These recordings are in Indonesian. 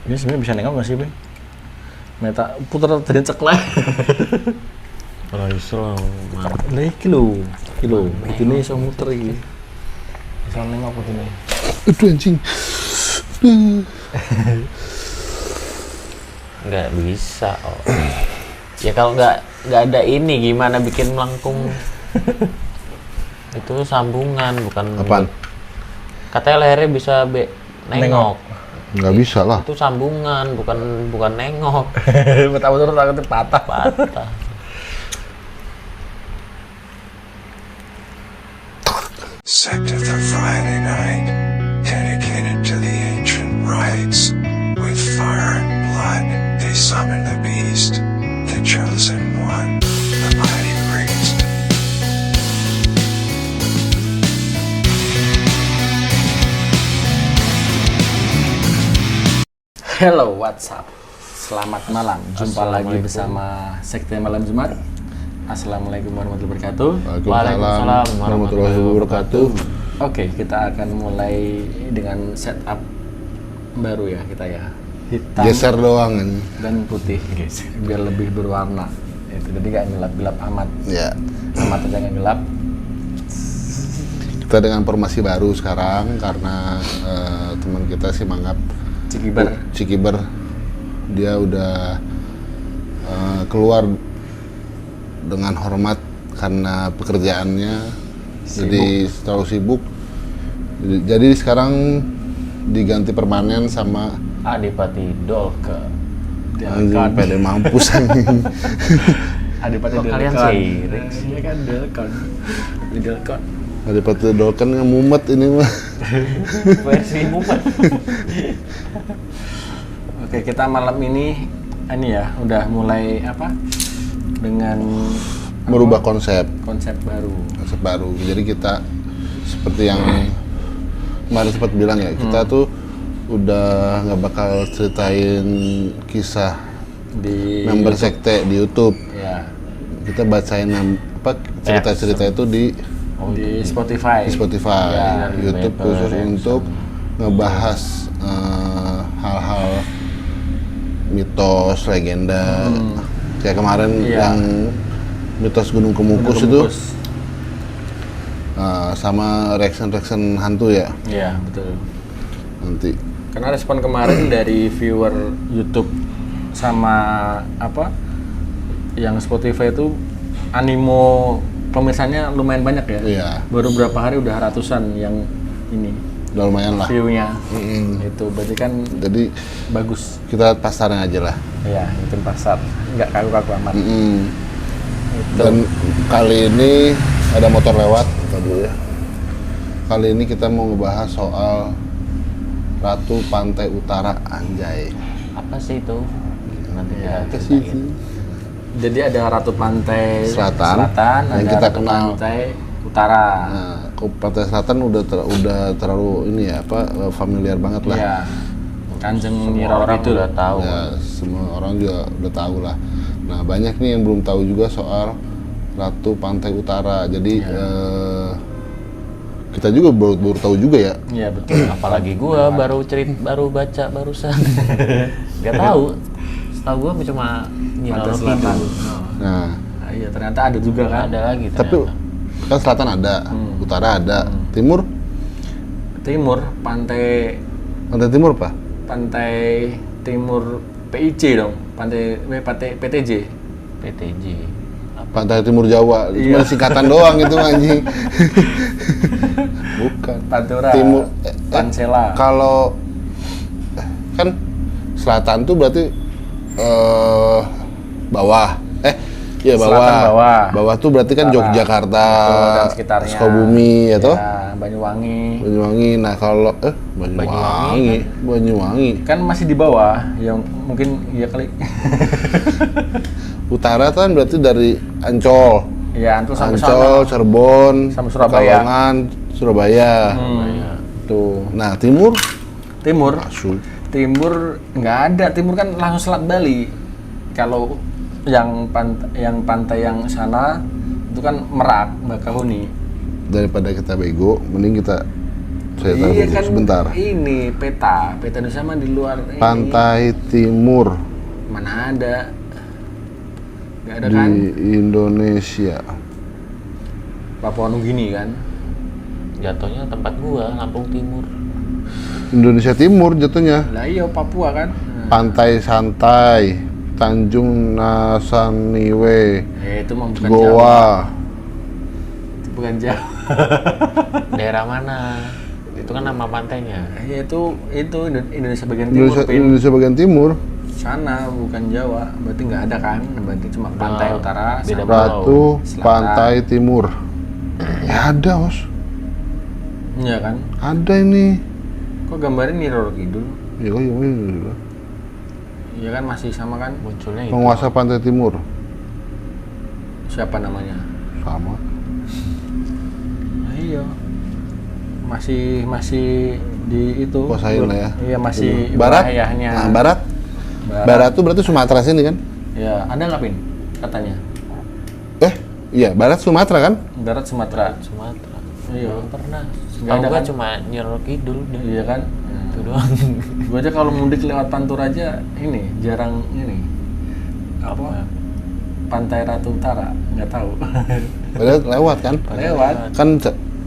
Ini sebenarnya bisa nengok nggak sih, Bang? Meta putar tadi ceklek. Kalau iso mah. Nah, kilo. Ini iso muter iki. Iso nengok ini. Aduh anjing. Nggak bisa. Oh. Ya kalau nggak ada ini gimana bikin melengkung? Itu sambungan bukan. Apaan? Katanya lehernya bisa nengok. Nggak bisa lah. Itu sambungan bukan nengok. Betul-betul takutnya patah. Patah. Sect of the Friday night, dedicated to the ancient rites. With fire and blood, they summon the beast, the chosen one, the mighty priest. Hello, what's up? Selamat malam. Jumpa lagi bersama Sekte Malam Jumat. Assalamualaikum warahmatullahi wabarakatuh. Waalaikumsalam warahmatullahi wabarakatuh. Oke, kita akan mulai dengan setup baru ya kita ya. Hitam Geser doang kan. dan putih, biar lebih berwarna. Itu jadi nggak gelap-gelap amat. Ya. Amat aja nggak gelap. Kita dengan formasi baru sekarang karena teman kita si Mangap Cikiber dia udah keluar dengan hormat karena pekerjaannya jadi terlalu sibuk. Jadi sekarang diganti permanen sama Adipati Dolken. anjing pede mampus anjing. Adipati Kok kalian Delcon. sirik sih? Iya kan Delcon. Delcon. Adipati Dolken yang mumet ini mah. Versi mumet. Oke, kita malam ini ya udah mulai dengan Merubah konsep baru. Jadi kita seperti yang kemarin sempat bilang ya, kita tuh udah nggak bakal ceritain kisah Di member sekte di YouTube. ya Kita bacain cerita-cerita itu di di Spotify. Ya, YouTube khusus untuk ngebahas hal-hal mitos, legenda. Kayak kemarin yang mitos Gunung Kemukus itu sama reaction hantu ya. Iya, betul. Nanti Karena respon kemarin dari viewer YouTube sama yang Spotify itu animo pemirsanya lumayan banyak ya. Iya. Baru berapa hari udah ratusan yang ini udah lumayan lah. view-nya. Itu berarti kan Jadi bagus. kita pasaran aja lah. Ya, itu pasar. Nggak kaku-kaku amat. Itu. Dan kali ini ada motor lewat. Tadi ya. Kali ini kita mau ngebahas soal Ratu Pantai Utara, anjay. Apa sih itu? Nanti Ya, kita Kasih ceritain. sih. Jadi ada Ratu Pantai Selatan, yang ada kita Ratu kenal. Pantai Utara. Nah, ke Pantai Selatan udah terlalu ini ya familiar banget lah. Iya. Kanjeng Semua Nyi Roro orang Kidul. udah tahu. Ya, semua orang juga udah tahu lah. Nah, banyak nih yang belum tahu juga soal Ratu Pantai Utara. Jadi kita juga baru tahu juga ya. Iya, betul. Apalagi gua baru baca barusan. Gak tahu. Setahu gua cuma Nyi Pantai Roro Selatan. Kidul. Nah, Iya, ternyata ada juga kan. Ada lagi tapi ternyata. kan selatan ada, utara ada, timur, Timur, pantai timur apa? timur PIC dong. Pantai PTJ. PTJ. Pantai Timur Jawa. Itu Iya. mah singkatan doang itu anjing. Bukan. Pantura. Timur Pansela. Kalau kan selatan tuh berarti bawah. Iya bawah. Selatan bawah. Bawah tuh berarti kan Utara. Yogyakarta, Betul, dan sekitarnya. Sukabumi ya toh? Ya, Banyuwangi. Banyuwangi. Nah, kalau Banyuwangi. Kan masih di bawah, yang mungkin ya kali. Utara kan berarti dari Ancol. Ya, Ancol sampai Ancol, sana. Cirebon, Sampai Surabaya. Pekalongan, Surabaya. Tuh. Nah, timur Timur. masuk. Timur nggak ada, timur kan langsung selat Bali. Kalau yang pantai yang sana itu kan Merak, Bakahuni. Daripada kita bego, mending kita Saya tahu Iya dulu, kan, sebentar. ini peta Indonesia mah di luar ini. Pantai timur Mana ada? Nggak ada di kan? Indonesia. Papua Nugini kan? Jatuhnya tempat gua, Lampung Timur. Indonesia Timur jatuhnya. Lah iya Papua kan? Nah, Pantai Santai, Tanjung Nasaniwe, itu mah bukan Jawa. Goa. Itu bukan Jawa. Daerah mana? Itu kan nama pantainya. Ya itu Indonesia bagian timur. Pin. Indonesia bagian timur. Sana bukan Jawa, berarti nggak ada kan? Berarti cuma pantai Nah, utara, beda sama- pulau. Ratu Selatan. Pantai Timur. Ya ada, Bos. Iya kan? Ada ini. Kok gambarnya nih Roro Kidul? Ya, kok iya. Iya kan masih sama kan? Munculnya itu. Penguasa Pantai Timur. Siapa namanya? Sama. Nah, iya. Masih di itu. Kuasain lah ya. Iya masih Barat. wilayahnya. Nah, barat. Barat tuh berarti Sumatera sini kan? Ya, ada nggak Pin? Katanya. Iya, barat Sumatera kan? Barat Sumatera. Sumatera. Iya. Belum pernah. Nggak Kalau ada gua kan? cuma Nyeror Kidul udah. Iya kan? Itu doang. Gue aja kalau mudik lewat Pantura aja ini jarang ini apa Pantai Ratu Utara nggak tahu. Padahal lewat kan? Lewat Kan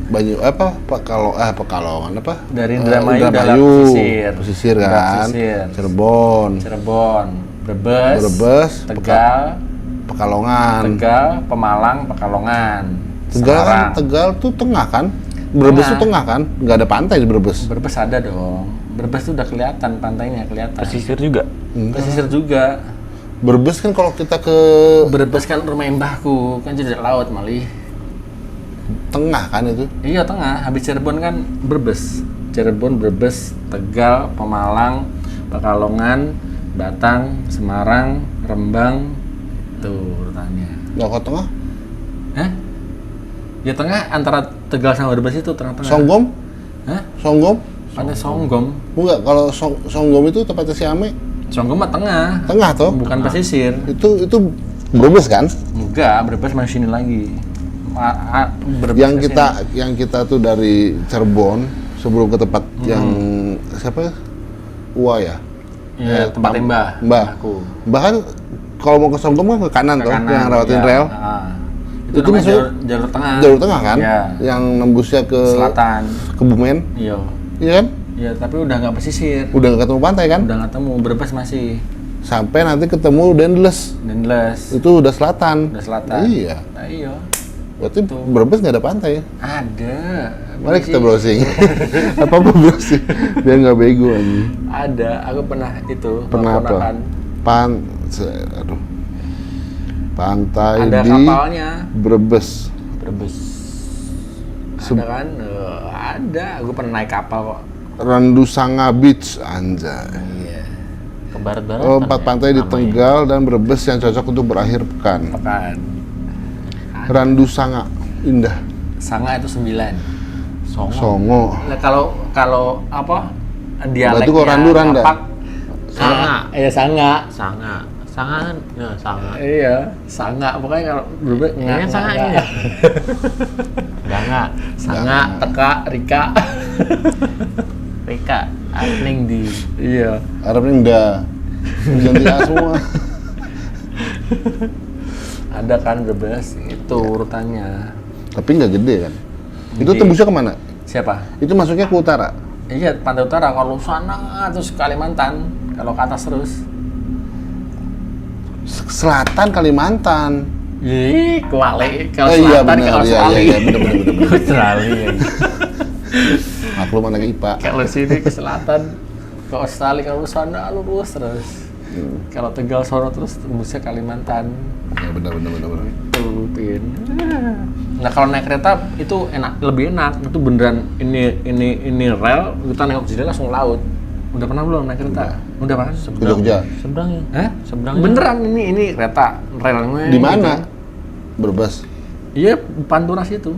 Banyu apa Pekalongan apa? dari Indramayu udah pesisir Udah kan? pesisir. Cirebon, Brebes, Brebes, Tegal, Pekalongan. Pemalang, Pekalongan, Tegal kan? Semarang. Tegal tuh tengah kan? Brebes Tengah. tuh tengah kan? Nggak ada pantai di Brebes. Brebes ada dong. Brebes tuh udah kelihatan pantainya kelihatan. Pesisir juga. Pesisir juga. Brebes kan kalau kita ke Brebes kan rumah mbahku kan jadi laut malih. tengah kan itu? Iya tengah, habis Cirebon kan Brebes. Cirebon, Brebes, Tegal, Pemalang, Pekalongan, Batang, Semarang, Rembang. Tuh urutannya. Nggak ke tengah? Hah? Ya tengah antara Tegal sama Brebes itu tengah-tengah. Songgom? Hah? Songgom? Pantai Songgom. Enggak, kalau Songgom itu tempatnya si Ame. Songgom mah tengah. Tengah toh? Bukan pesisir. Itu Brebes kan? Enggak, Brebes masih sini lagi. Brebes yang ke kita sini. yang kita tuh dari Cirebon sebelum ke tempat yang siapa? Ua ya? Iya, tempat Mbah. Mbah. Aku. Bahkan kalau mau ke Songgom kan ke kanan toh, yang lewatin iya. rel. Itu Itu namanya maksudnya jalur tengah. Jalur tengah kan? Iya. Yang nembusnya ke Selatan. Kebumen, Iya. iya kan? Iya, tapi udah nggak pesisir. Udah nggak ketemu pantai kan? Udah nggak ketemu, Brebes masih. Sampai nanti ketemu Dendles. Dendles. Itu udah selatan. Udah selatan. Iya. Nah, iya. Berarti Brebes nggak ada pantai. Ada. Mari kita browsing. Apa browsing? Biar nggak bego anjing. Ada, aku pernah itu. Pernah apa? ponakan. Aduh. Pantai Ada di kapalnya. Brebes. Brebes. Ada kan? Ada. Aku pernah naik kapal kok. Randusanga Beach, anjay. Iya. Ke barat-barat. Oh, 4 pantai di Tegal dan Brebes yang cocok untuk berakhir pekan. Pekan. Randusanga, indah. Sanga itu 9. Songo. Nah, kalau apa? Dialeknya. Berarti kok Randu Randa? Ngapak, Sanga. Iya, Sanga. Sanga. Sanga kan? Ya, Sanga. Iya, Sanga. Pokoknya kalau berubah Ini kan Sanga ini. Ganga. Sanga, Teka, Rika. Rika. Atning di. Iya. Arabnya indah. Ganti A semua. Ada kan Brebes itu urutannya. Tapi nggak gede kan? Itu Gede. tembusnya kemana? Siapa? Itu masuknya ke utara. Iya, Pantai Utara. Kalau sana terus Kalimantan. Kalau ke atas terus. Selatan Kalimantan. Ih, kuali. Kalau Iya selatan benar, kalau iya Australia. iya benar. Australia. Maklum anak IPA. Kalau sini ke selatan, ke Australia, kalau sana lurus terus. Kalau Tegal sono terus tembusnya Kalimantan. Ya benar. Tuh, Pin. Nah kalau naik kereta itu enak, lebih enak. Itu beneran ini rel, kita nengok jadi langsung laut. Udah pernah belum naik kereta? Udah pernah? Ke Jogja. Seberangnya. Hah? Seberangnya. Beneran ini kereta relnya. Di mana? Brebes. Iya, Pantura situ.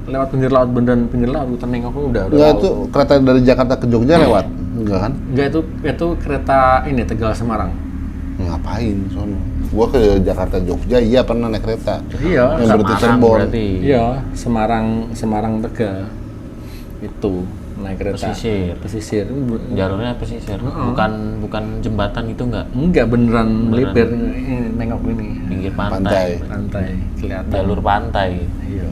Lewat pinggir laut, beneran pinggir laut. Kita nengok udah Enggak, laut. itu kereta dari Jakarta ke Jogja lewat. Enggak kan? Enggak, itu kereta ini Tegal Semarang. Ngapain sono? Gua ke Jakarta Jogja iya pernah naik kereta. Iya. Yang berarti Semarang Cirebon. berarti. Iya, Semarang Tegal. itu naik kereta. Pesisir. Jalurnya pesisir. Bukan jembatan itu enggak. Enggak beneran melipir ini nengok ini. Pinggir pantai. Pantai kelihatan. Jalur pantai. Iya.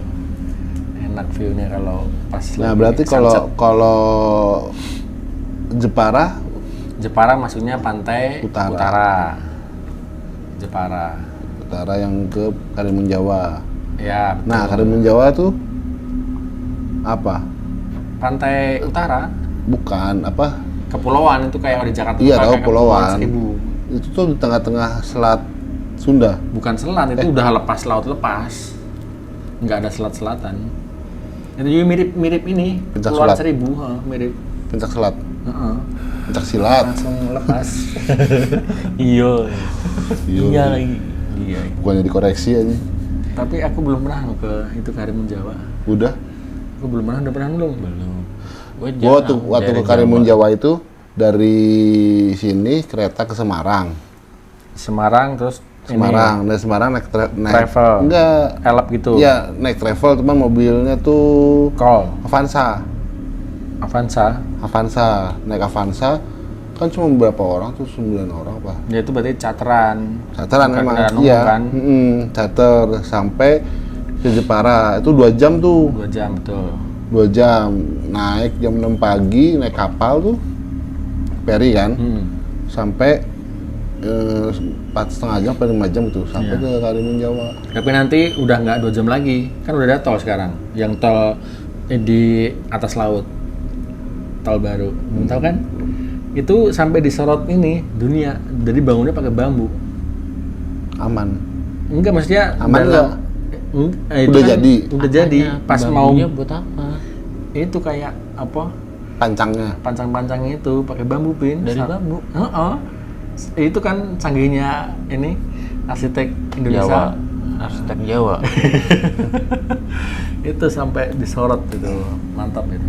Enak view-nya kalau pas. Nah, lagi berarti sunset. kalau Jepara Jepara maksudnya pantai Utara. Jepara. Utara yang ke Karimun Jawa. Ya, betul. Nah, Karimun Jawa tuh apa? Pantai Utara, Bukan apa? kepulauan itu kayak di Jakarta. Iya, kayak tahu Kepulauan Pulauan. Seribu. Itu tuh di tengah-tengah Selat Sunda. Bukan selat, itu udah lepas laut lepas. Nggak ada selat-selatan. Itu juga mirip ini, Pencak Kepulauan Selat. Seribu, mirip. Pencak Selat. Heeh. Pencak Silat. Langsung lepas. Iya. Iya. Iya lagi. Iya. Bukannya dikoreksi aja. Tapi aku belum pernah loh ke itu Karimun Jawa. Udah. Aku belum pernah, udah pernah belum? Belum. Gua waktu ke Karimun Jawa itu dari sini kereta ke Semarang. Semarang terus Semarang, dari Semarang naik Travel. Enggak. elap gitu. Iya, naik travel cuman mobilnya tuh Call. Avanza. Avanza. Naik Avanza kan cuma beberapa orang tuh 9 orang apa? Ya itu berarti charteran. Charteran Bukan memang. kendaraan umum Iya. kan? Charter sampai ke Jepara. Itu 2 jam tuh. 2 jam betul. 2 jam. Naik jam 6 pagi naik kapal tuh. Ferry kan. Sampai 4,5 jam atau 5 jam tuh sampai Iya. ke Karimun Jawa. Tapi nanti udah nggak 2 jam lagi, kan udah ada tol sekarang, yang tol di atas laut, tol baru, belum tahu kan? Itu sampai disorot ini dunia, jadi bangunnya pakai bambu. Aman. Enggak, maksudnya Aman nggak? itu Udah kan jadi? Udah jadi, pas mau bambunya buat apa? itu kayak apa? Pancangnya. Pancang-pancangnya itu pakai bambu pin. Dari bambu? Heeh. Itu kan canggihnya ini arsitek Jawa. Indonesia. Arsitek Jawa. Itu sampai disorot itu, mantap itu.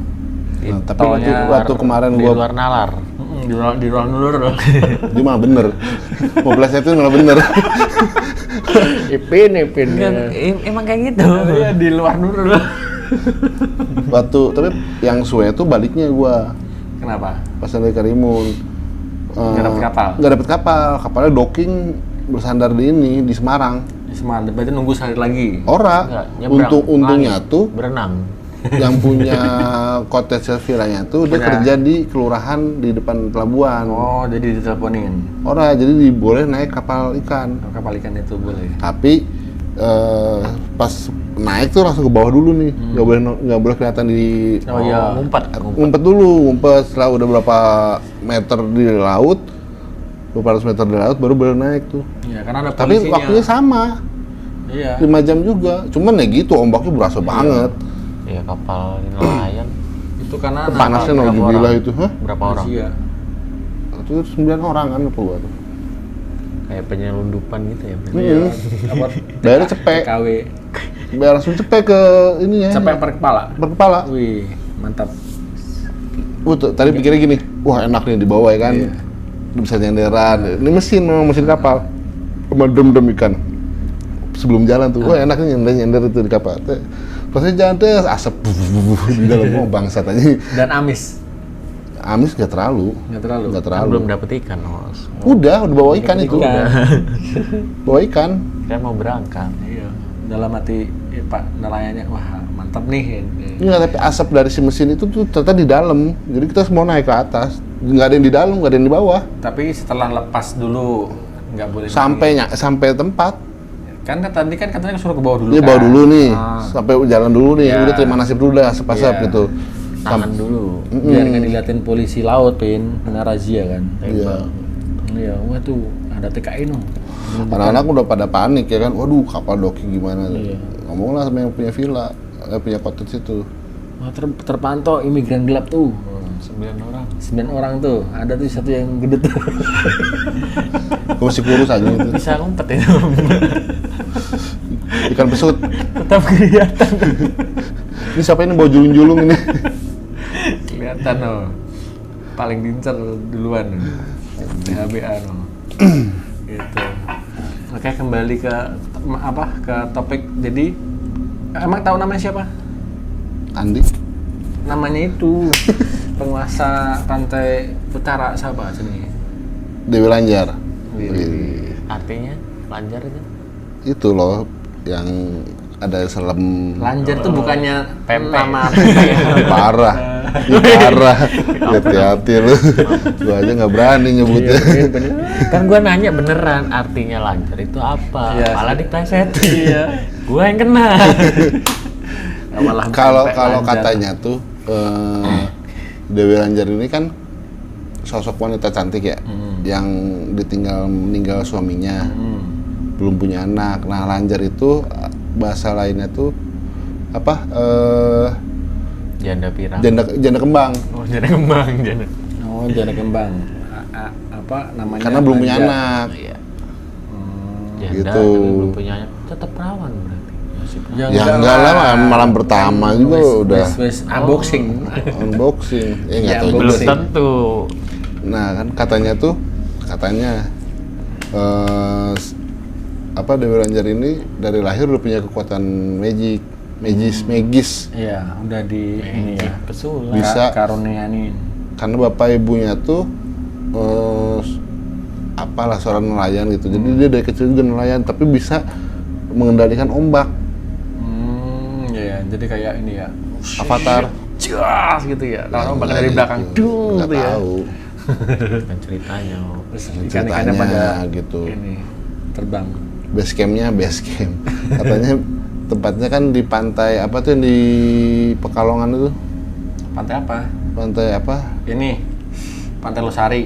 Nah, tapi Tolnya waktu kemarin Di gua luar nalar. Di ruang nur. dia malah bener. Mau plesetin malah bener. Ipin. Emang kayak gitu. Iya di luar nur. Tapi yang suwe itu baliknya gua Kenapa? pas dari Karimun. Nggak dapet kapal? Nggak dapet kapal. Kapalnya docking bersandar di Semarang. Di Semarang, berarti nunggu sehari lagi. Ora. Enggak, nyebrang. Untungnya Langit. tuh Berenang. yang punya cottage villanya tuh dia Punya. kerja di kelurahan di depan pelabuhan. Oh, jadi diteleponin. Ora, jadi boleh naik kapal ikan. Kapal ikan itu boleh. Tapi pas naik tuh langsung ke bawah dulu nih, nggak boleh kelihatan di Oh iya. ngumpet dulu, setelah udah berapa meter di laut, beberapa ratus meter di laut baru boleh naik tuh. Iya, karena ada Tapi polisinya. waktunya sama, Iya. 5 jam juga. Cuman ya gitu, ombaknya berasa banget. Ya kapal nelayan. Itu karena Panasnya berapa nauzubillah orang? itu, hah? Berapa orang? Iya. Itu 9 orang kan apa gua tuh. Kayak penyelundupan gitu ya. Iya. Apa? Bayarnya cepet. TKW. Biar langsung cepet ke ini ya. Sampai per kepala. Per kepala. Wih, mantap. Tadi pikirnya gini, wah enak nih di bawah ya kan. Iya. Bisa nyenderan. Ini memang mesin kapal. Sama dem ikan. Sebelum jalan tuh, wah enak nih nyender itu di kapal. Pasnya jalan tuh asap di dalam, mau bangsat aja. Dan amis. Amis nggak terlalu. Nggak terlalu. Nggak Kan terlalu. belum dapet ikan, Os. Udah bawa ikan itu. Ikan. Bawa ikan. Kan mau berangkat. Iya. Dalam hati Pak nelayannya, wah mantap nih. Enggak, tapi asap dari si mesin itu tuh ternyata di dalam. Jadi kita semua naik ke atas. Nggak ada yang di dalam, nggak ada yang di bawah. Tapi setelah lepas dulu nggak boleh. Sampai tempat. Kan tadi kan katanya suruh ke bawah dulu. Dia kan? bawa dulu nih, Ah. sampai jalan dulu nih. Iya. Udah terima nasib dulu dah, asap-asap Iya. gitu. Tahan dulu. Biar nggak diliatin polisi laut, Pin. Kena razia kan. Iya. Iya, wah tuh ada TKI no. Anak-anak udah pada panik ya kan, waduh kapal docking gimana. Iya. Ngomonglah sama yang punya villa, punya cottage itu. Wah, terpantau imigran gelap tuh. 9 orang. 9 orang tuh, ada tuh satu yang gede tuh. Gue masih kurus aja itu. Bisa ngumpet itu. Ikan pesut. Tetap kelihatan. Ini siapa ini bawa julung-julung ini? Kelihatan no. Paling dincer duluan. BHBA no. Gitu. Oke, kembali ke ke topik. Jadi emang tahu namanya siapa? Andi. namanya itu penguasa pantai utara siapa sini? Dewi Lanjar. Artinya lanjar itu. Itu loh yang ada selam Lanjar tuh bukannya Pempek. nama parah. Parah. Hati-hati lu. Gua aja nggak berani nyebutnya. Kan gua nanya beneran artinya lanjar itu apa? Iya. Malah dipleset. Iya. Gua yang kena. Malah Kalau pempek kalau Lanjar. katanya tuh Dewi Lanjar ini kan sosok wanita cantik ya, yang meninggal suaminya, belum punya anak. Nah, Lanjar itu bahasa lainnya tuh apa? Janda pirang. Janda kembang. Oh, janda kembang, janda. Oh, janda kembang. Apa namanya? Karena belum punya Lanjar. anak. Iya. Janda Gitu. tapi belum punya anak. Tetap perawan berarti. Masih perawan. Ya enggak lah, malam pertama juga udah Wes unboxing. unboxing. Ya nggak Ya, tahu juga Belum sih. tentu. Nah kan katanya apa Dewi Lanjar ini dari lahir udah punya kekuatan magis Iya, udah di ini ya. Pesulap. Bisa. Karunianin. karena bapak ibunya tuh apalah seorang nelayan gitu. Jadi dia dari kecil juga nelayan tapi bisa mengendalikan ombak. Iya, jadi kayak ini ya. Avatar. Jas gitu ya. Kalau bakal dari belakang dung Nggak gitu ya. tahu Kan ceritanya. Terus ceritanya ikan-ikannya pada gitu. ini terbang. Base camp katanya tempatnya kan di pantai apa tuh yang di Pekalongan itu, Pantai apa? pantai apa? Ini Pantai Losari.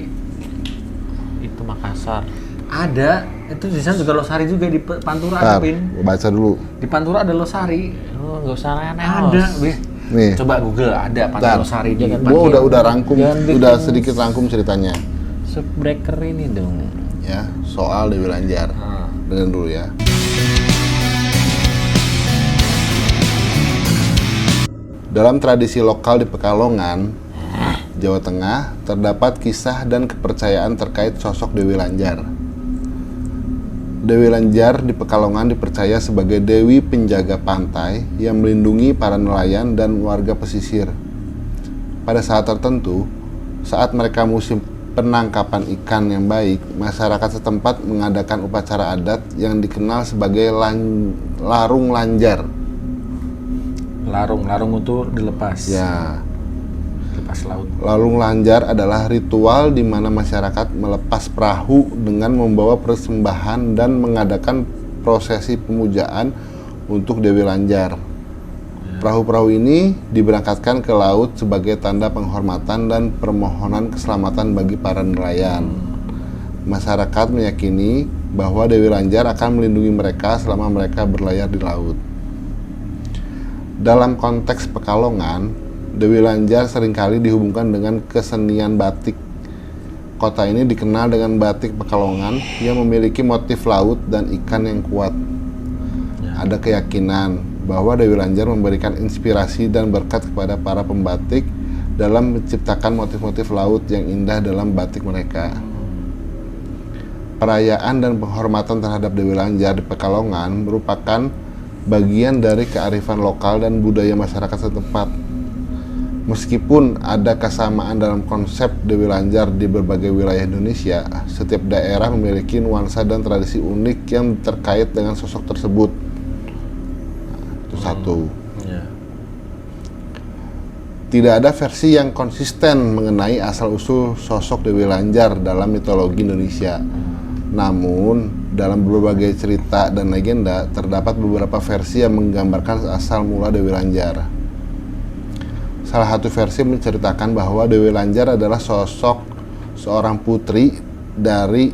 Itu Makassar. Ada, itu di sana juga Losari juga di Pantura ada, Bentar, Pin. gua baca dulu. Di Pantura ada Losari. Oh, nggak usah aneh. Ada, Wih. Nih. Coba Google ada Pantai Bentar. Losari di Gua udah rangkum, jangan bikin- udah sedikit rangkum ceritanya Subbreaker ini dong. ya soal Dewi Lanjar. Dengerin dulu ya. Dalam tradisi lokal di Pekalongan, Jawa Tengah, terdapat kisah dan kepercayaan terkait sosok Dewi Lanjar. Dewi Lanjar di Pekalongan dipercaya sebagai dewi penjaga pantai yang melindungi para nelayan dan warga pesisir. Pada saat tertentu, saat mereka musim penangkapan ikan yang baik, masyarakat setempat mengadakan upacara adat yang dikenal sebagai larung lanjar. Larung itu dilepas. Ya, Lepas laut. larung lanjar adalah ritual di mana masyarakat melepas perahu dengan membawa persembahan dan mengadakan prosesi pemujaan untuk Dewi Lanjar. Perahu-perahu ini diberangkatkan ke laut sebagai tanda penghormatan dan permohonan keselamatan bagi para nelayan. Masyarakat meyakini bahwa Dewi Lanjar akan melindungi mereka selama mereka berlayar di laut. Dalam konteks Pekalongan, Dewi Lanjar seringkali dihubungkan dengan kesenian batik. Kota ini dikenal dengan batik Pekalongan yang memiliki motif laut dan ikan yang kuat. Ada keyakinan bahwa Dewi Lanjar memberikan inspirasi dan berkat kepada para pembatik dalam menciptakan motif-motif laut yang indah dalam batik mereka. Perayaan dan penghormatan terhadap Dewi Lanjar di Pekalongan merupakan bagian dari kearifan lokal dan budaya masyarakat setempat. Meskipun ada kesamaan dalam konsep Dewi Lanjar di berbagai wilayah Indonesia, setiap daerah memiliki nuansa dan tradisi unik yang terkait dengan sosok tersebut. Itu satu. Ya. Tidak ada versi yang konsisten mengenai asal-usul sosok Dewi Lanjar dalam mitologi Indonesia. Namun, dalam berbagai cerita dan legenda, terdapat beberapa versi yang menggambarkan asal mula Dewi Lanjar. Salah satu versi menceritakan bahwa Dewi Lanjar adalah sosok seorang putri dari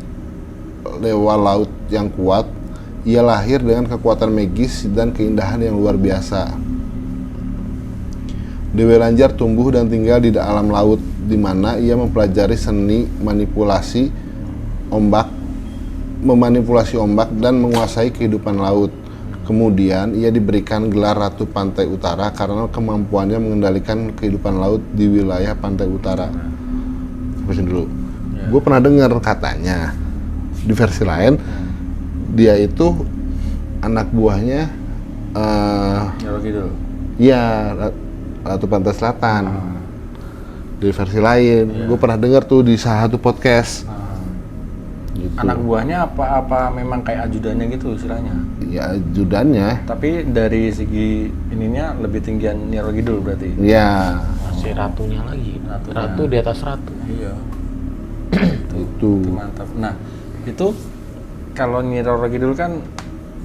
dewa laut yang kuat. Ia lahir dengan kekuatan magis dan keindahan yang luar biasa. Dewi Lanjar tumbuh dan tinggal di alam laut, di mana ia mempelajari seni memanipulasi ombak dan menguasai kehidupan laut. Kemudian ia diberikan gelar Ratu Pantai Utara karena kemampuannya mengendalikan kehidupan laut di wilayah Pantai Utara. Sampai dulu. Gue pernah dengar katanya di versi lain dia itu anak buahnya Kalau gitu. ya Ratu Pantai Selatan. Di versi lain, gue pernah dengar tuh di salah satu podcast. Gitu. Anak buahnya apa memang kayak ajudannya gitu istilahnya? Ya ajudannya, Tapi dari segi ininya lebih tinggian Nyi Roro Kidul berarti? ya Masih ratunya lagi. Ratunya. Ratu di atas ratu. Iya. itu. Itu mantap. Nah, itu kalau Nyi Roro Kidul kan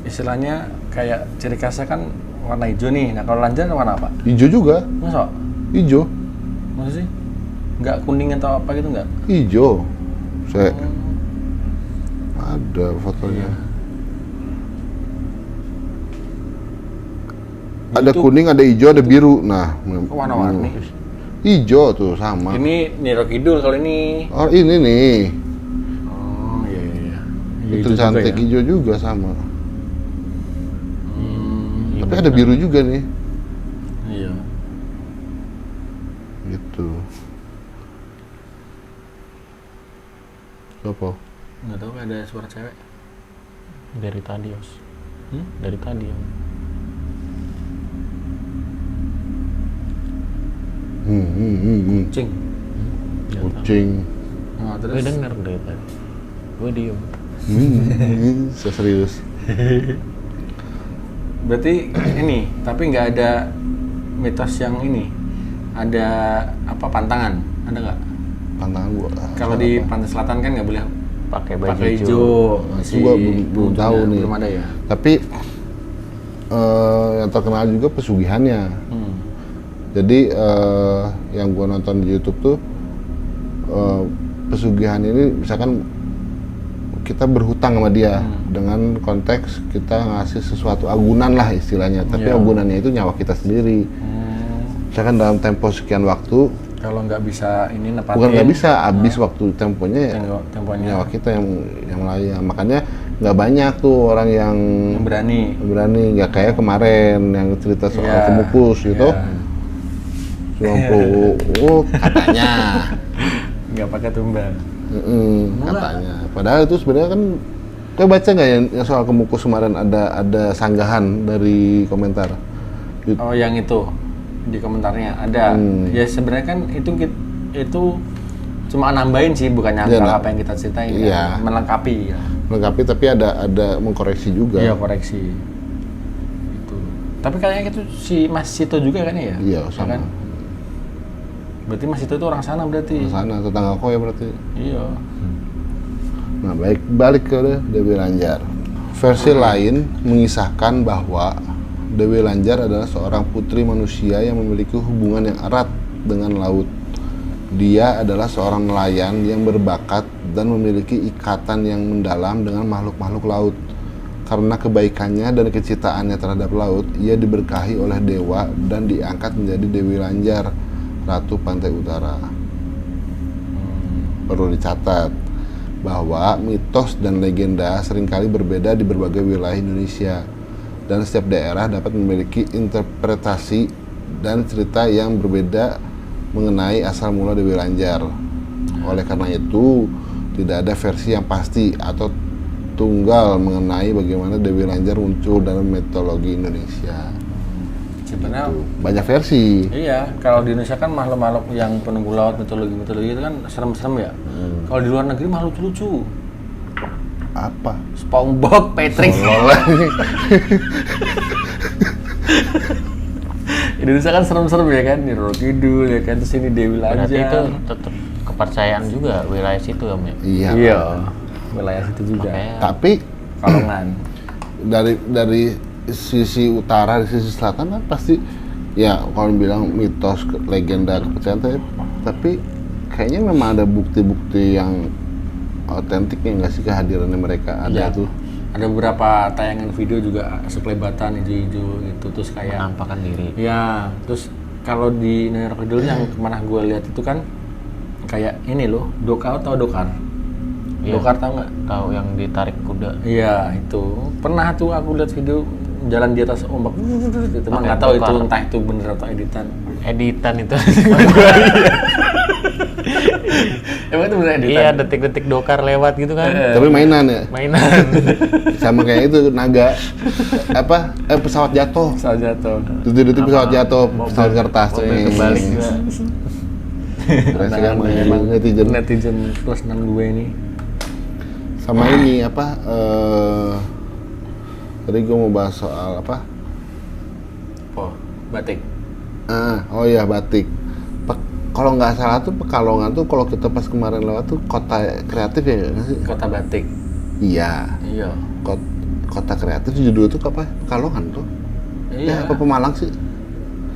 istilahnya kayak ciri khasnya kan warna hijau nih. Nah, kalau Lanjar warna apa? Hijau juga, Masa? hijau, Masa sih? Nggak kuning atau apa gitu nggak? hijau. Saya ada fotonya. Ada Itu- kuning, ada hijau, ada biru. Nah, Warna-warni. hijau tuh sama. Ini Nyi Roro Kidul kalau ini. Oh ini nih, Oh iya iya. itu Hijau juga cantik ya? hijau juga sama. Hmm, Tapi ada biru juga nih, iya. gitu. Apa? Nggak tahu ada suara cewek. Dari tadi, Os. Hmm? Dari tadi ya. Kucing. Kucing. Nah, Gue terus denger dari tadi. Gue diem. Saya serius. berarti ini, tapi nggak ada mitos yang ini. Ada apa pantangan? Ada nggak? Pantangan gua. Kalau di pantai selatan kan nggak boleh Pakai baju pakai hijau. hijau. Itu gua belum tahu nih. Belum ada ya. Tapi yang terkenal juga pesugihannya. Hmm. Jadi yang gua nonton di YouTube tuh pesugihan ini misalkan kita berhutang sama dia dengan konteks kita ngasih sesuatu agunan lah istilahnya, tapi Iya. agunannya itu nyawa kita sendiri. Misalkan dalam tempo sekian waktu, Kalau nggak bisa ini nepatin. bukan nggak bisa habis waktu temponya, Temponya nyawa kita yang melayang. Makanya nggak banyak tuh orang yang yang berani. berani, nggak kayak kemarin yang cerita soal Iya. Kemukus gitu. Iya. 90 katanya. Nggak pakai tumbal. Katanya. Padahal itu sebenarnya kan, kau baca nggak yang soal Kemukus kemarin ada sanggahan dari komentar. Oh, yang itu di komentarnya ada. Ya sebenarnya kan itu cuma nambahin sih, bukan nyangkal Iya, apa yang kita ceritain. iya. Kan? Melengkapi ya. Melengkapi tapi ada mengkoreksi juga. Iya, koreksi. Itu. Tapi kayaknya itu si Mas Sito juga kan ya? Iya, Ya sama. kan? Berarti Mas Sito itu orang sana berarti. Di sana tetangga kau ya berarti. Iya. Nah, balik ke Dewi Lanjar. Versi lain mengisahkan bahwa Dewi Lanjar adalah seorang putri manusia yang memiliki hubungan yang erat dengan laut. Dia adalah seorang nelayan yang berbakat dan memiliki ikatan yang mendalam dengan makhluk-makhluk laut. Karena kebaikannya dan kecintaannya terhadap laut, ia diberkahi oleh dewa dan diangkat menjadi Dewi Lanjar, Ratu Pantai Utara. Perlu dicatat bahwa mitos dan legenda seringkali berbeda di berbagai wilayah Indonesia, dan setiap daerah dapat memiliki interpretasi dan cerita yang berbeda mengenai asal mula Dewi Lanjar. Oleh karena itu, tidak ada versi yang pasti atau tunggal mengenai bagaimana Dewi Lanjar muncul dalam mitologi Indonesia. Sebenarnya Banyak versi. iya, kalau di Indonesia kan makhluk-makhluk yang penunggu laut, mitologi itu kan serem-serem ya. Kalau di luar negeri malah lucu-lucu. Apa? SpongeBob, Patrick. Indonesia kan serem-serem ya kan, Nyi Roro Kidul ya kan, terus ini Dewi Lanjar. Berarti itu tetap kepercayaan juga wilayah situ ya, Om ya? Iya. Iya, wilayah situ juga. Makanya Tapi Kalongan. dari sisi utara, di sisi selatan kan pasti ya kalau bilang mitos, legenda, kepercayaan, tapi kayaknya memang ada bukti-bukti yang otentiknya nggak sih kehadirannya mereka ada Iya. tuh. Ada beberapa tayangan video juga sekelebatan hijau-hijau gitu, terus kayak menampakkan diri. ya, terus kalau di Nyi Roro Kidul yang kemana gue lihat itu kan kayak ini loh, dokar atau dokar? Iya. Dokar tau nggak? Tahu yang ditarik kuda. Iya itu pernah tuh aku lihat video jalan di atas ombak itu mah Pakai nggak tahu itu dokar. entah itu bener atau editan. Editan itu. Emang itu beneran editan? Iya, detik-detik dokar lewat gitu kan. Tapi mainan ya. Mainan. Sama kayak itu naga pesawat jatuh. Pesawat jatuh. Detik-detik pesawat jatuh, pesawat kertas. Mobil kebalik juga. Terus kan Emang netizen. netizen plus 62 ini. Sama ini tadi gue mau bahas soal apa? Oh, batik. Oh iya batik. Kalau nggak salah tuh Pekalongan tuh kalau kita pas kemarin lewat tuh kota kreatif ya nggak sih? Kota batik. Iya. Iya. Kota kreatif judul itu apa? Pekalongan tuh? Iya. Apa Pemalang sih?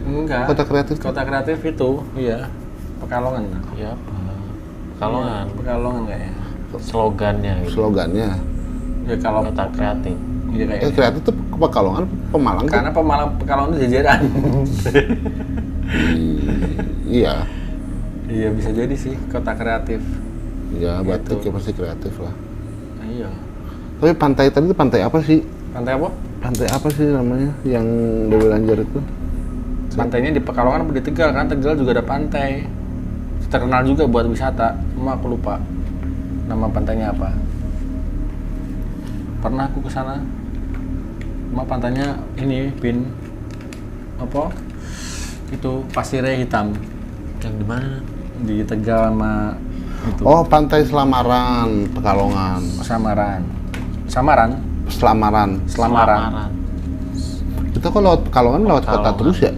Enggak. Kota kreatif. Kota kreatif itu, iya. Pekalongan. Iya, apa? Pekalongan. Iya, Pekalongan kayaknya. Slogannya gitu. Slogannya. Ya kalau Kota kreatif. iya kayaknya. Kreatif tuh Pekalongan, Pemalang tuh. Karena Pekalongan itu jajaran. Iya. Iya bisa jadi sih kota kreatif. Ya batik Gitu. ya pasti kreatif lah. Iya. Tapi pantai tadi itu pantai apa sih? Pantai apa? Pantai apa sih namanya yang Dewi Lanjar itu? Pantainya di Pekalongan apa di Tegal? Kan Tegal juga ada pantai. Terkenal juga buat wisata. Cuma aku lupa nama pantainya apa. Pernah aku ke sana. Cuma pantainya ini apa? Itu pasirnya hitam Yang di mana? di Tegal sama itu. Oh, Pantai Selamaran, Pekalongan. Samaran. Selamaran. Kita kok lewat Pekalongan lewat kota Pekalongan. terus ya?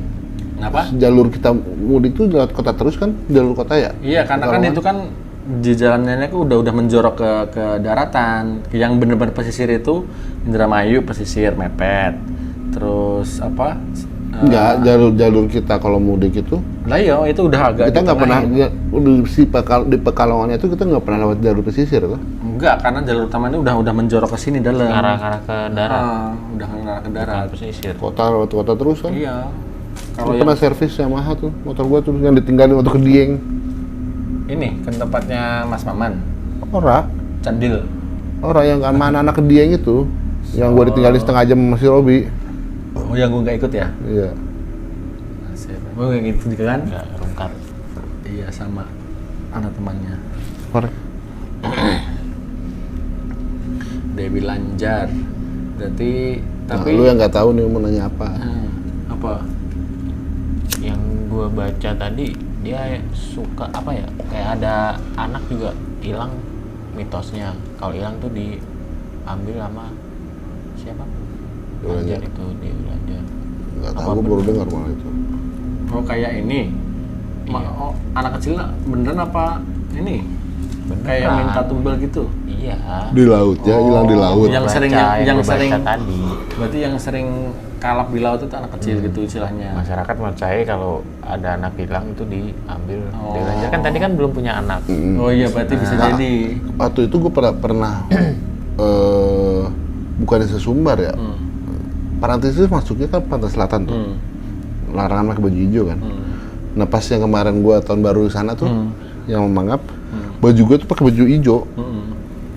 Kenapa? Jalur kita mudik tuh lewat kota terus kan? Jalur kota ya? Iya, karena kan Pekalongan. itu kan di jalannya itu udah menjorok ke daratan. Yang bener-bener pesisir itu Indramayu pesisir mepet. Terus apa? Enggak, jalur kita kalau mudik itu Lah iya, itu udah agak kita nggak pernah ditengahin. di Pekalongan itu kita nggak pernah lewat jalur pesisir tuh. Enggak, karena jalur utamanya udah menjorok ke sini dalam. Ngarah-ngarah ke darat. Udah ngarah ke darat. Bukan pesisir. Kota lewat kota terus kan? Iya. Kalau Kalau pernah servis Yamaha tuh motor gua tuh yang ditinggalin waktu ke Dieng. ini kan tempatnya Mas Maman, Ora, Candil. yang mana anak ke Dieng itu yang gua ditinggalin setengah jam sama si Robi. Oh, yang gue nggak ikut ya? Iya. Gue nggak ikut juga kan? Enggak rungkat. Iya, sama anak temannya. Korek. Dewi Lanjar. Berarti tapi Nah, lu yang nggak tahu nih mau nanya apa? apa? Yang gua baca tadi dia suka apa ya? Kayak ada anak juga hilang mitosnya. Kalau hilang tuh diambil sama siapa? Dewi Lanjar. Lanjar itu di Lanjar. Nggak Apa tahu, gua baru dengar malah itu. Oh, kayak ini. Iya. Oh, anak kecil beneran apa ini? Beneran. Kayak minta tumbal gitu. Iya. Di laut ya, hilang di laut. Yang sering Baca, yang gua baca sering tadi. Berarti yang sering kalap di laut itu anak kecil gitu istilahnya. Masyarakat percaya kalau ada anak hilang itu diambil. Oh. Di Lanjar kan tadi kan belum punya anak. Oh iya, berarti bisa jadi. Waktu itu gue pernah bukan di Sesumbar ya. Parantis itu masuknya kan pantai selatan tuh. Larangan pakai baju hijau kan. Nah pas yang kemarin gue tahun baru di sana tuh, yang memanggap baju gue tuh pakai baju hijau.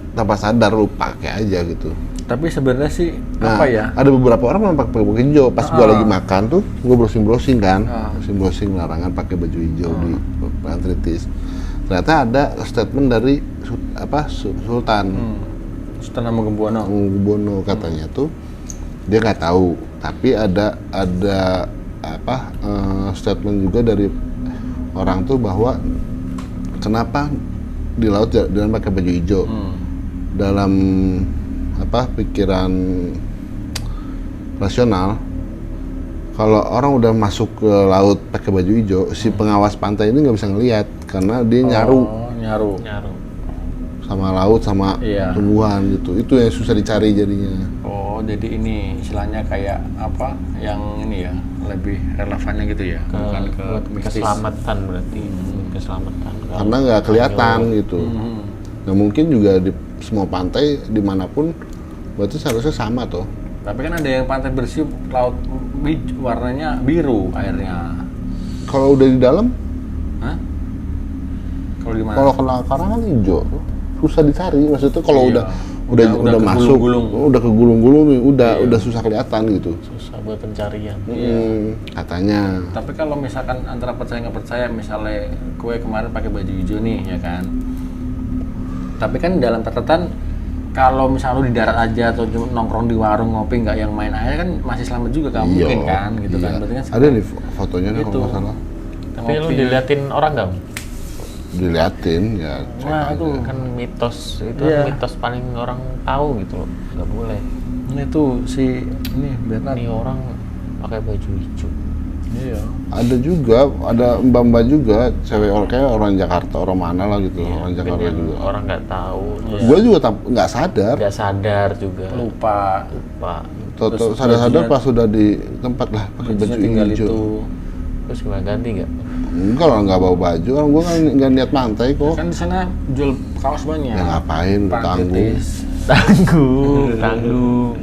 Tanpa sadar lu pakai aja gitu. Tapi sebenarnya sih Nah, apa ya? ada beberapa orang memang pakai baju hijau. Pas gue lagi makan tuh, gue browsing kan, browsing larangan pakai baju hijau di Parantritis. Ternyata ada statement dari Sultan Sultan Hamengkubuwono. Hamengkubuwono katanya tuh dia nggak tahu, tapi ada statement juga dari orang tuh bahwa kenapa di laut jangan pakai baju hijau. Dalam pikiran rasional, kalau orang udah masuk ke laut pakai baju hijau, si pengawas pantai ini nggak bisa ngelihat karena dia nyaru Nyaru. sama laut sama Iya. tumbuhan gitu. Itu yang susah dicari jadinya. Oh, jadi ini istilahnya kayak apa? Yang ini ya, lebih relevannya gitu ya, bukan ke mistis. Keselamatan berarti. Keselamatan. Karena nggak kelihatan gitu. Nah mungkin juga di semua pantai dimanapun berarti seharusnya sama tuh. Tapi kan ada yang pantai bersih laut warnanya biru airnya. Kalau udah di dalam, Hah? Kalau di mana? kalau kena karang kan hijau, susah dicari. Maksudnya kalau Iya. udah udah masuk, kegulung-gulung. udah kegulung-gulung nih, udah susah kelihatan gitu. Susah buat pencarian. Katanya. Tapi kalau misalkan antara percaya nggak percaya, misalnya kue kemarin pakai baju hijau nih, ya kan. Tapi kan dalam catatan kalau misalnya lu di darat aja atau cuma nongkrong di warung ngopi nggak yang main air kan masih selamat juga kan, mungkin kan, gitu kan. Berarti kan Ada nih fotonya nih kalau Gitu. nggak salah. Tapi lu diliatin orang nggak? Diliatin ya. Wah, itu Kan mitos itu Iya. mitos paling orang tahu gitu loh. Nggak boleh. ini tuh si ini Bernard. Ini orang pakai baju hijau. Iya. Ada juga, ada mbak-mbak juga, cewek kayak orang Jakarta, orang mana lah gitu, orang Jakarta Mungkin juga. orang nggak tahu. Terus Gue juga nggak sadar, nggak sadar juga. Lupa. Lupa. Toto Terus sadar-sadar bajunya- pas sudah di tempat lah pakai baju Bajunya tinggal hijau. itu. Terus gimana ganti nggak? Enggak lah, nggak bawa baju, kan gue kan nggak niat pantai kok. Kan di sana jual kaos banyak. Ya ngapain, udah tanggung. Pantetis. Tanggung.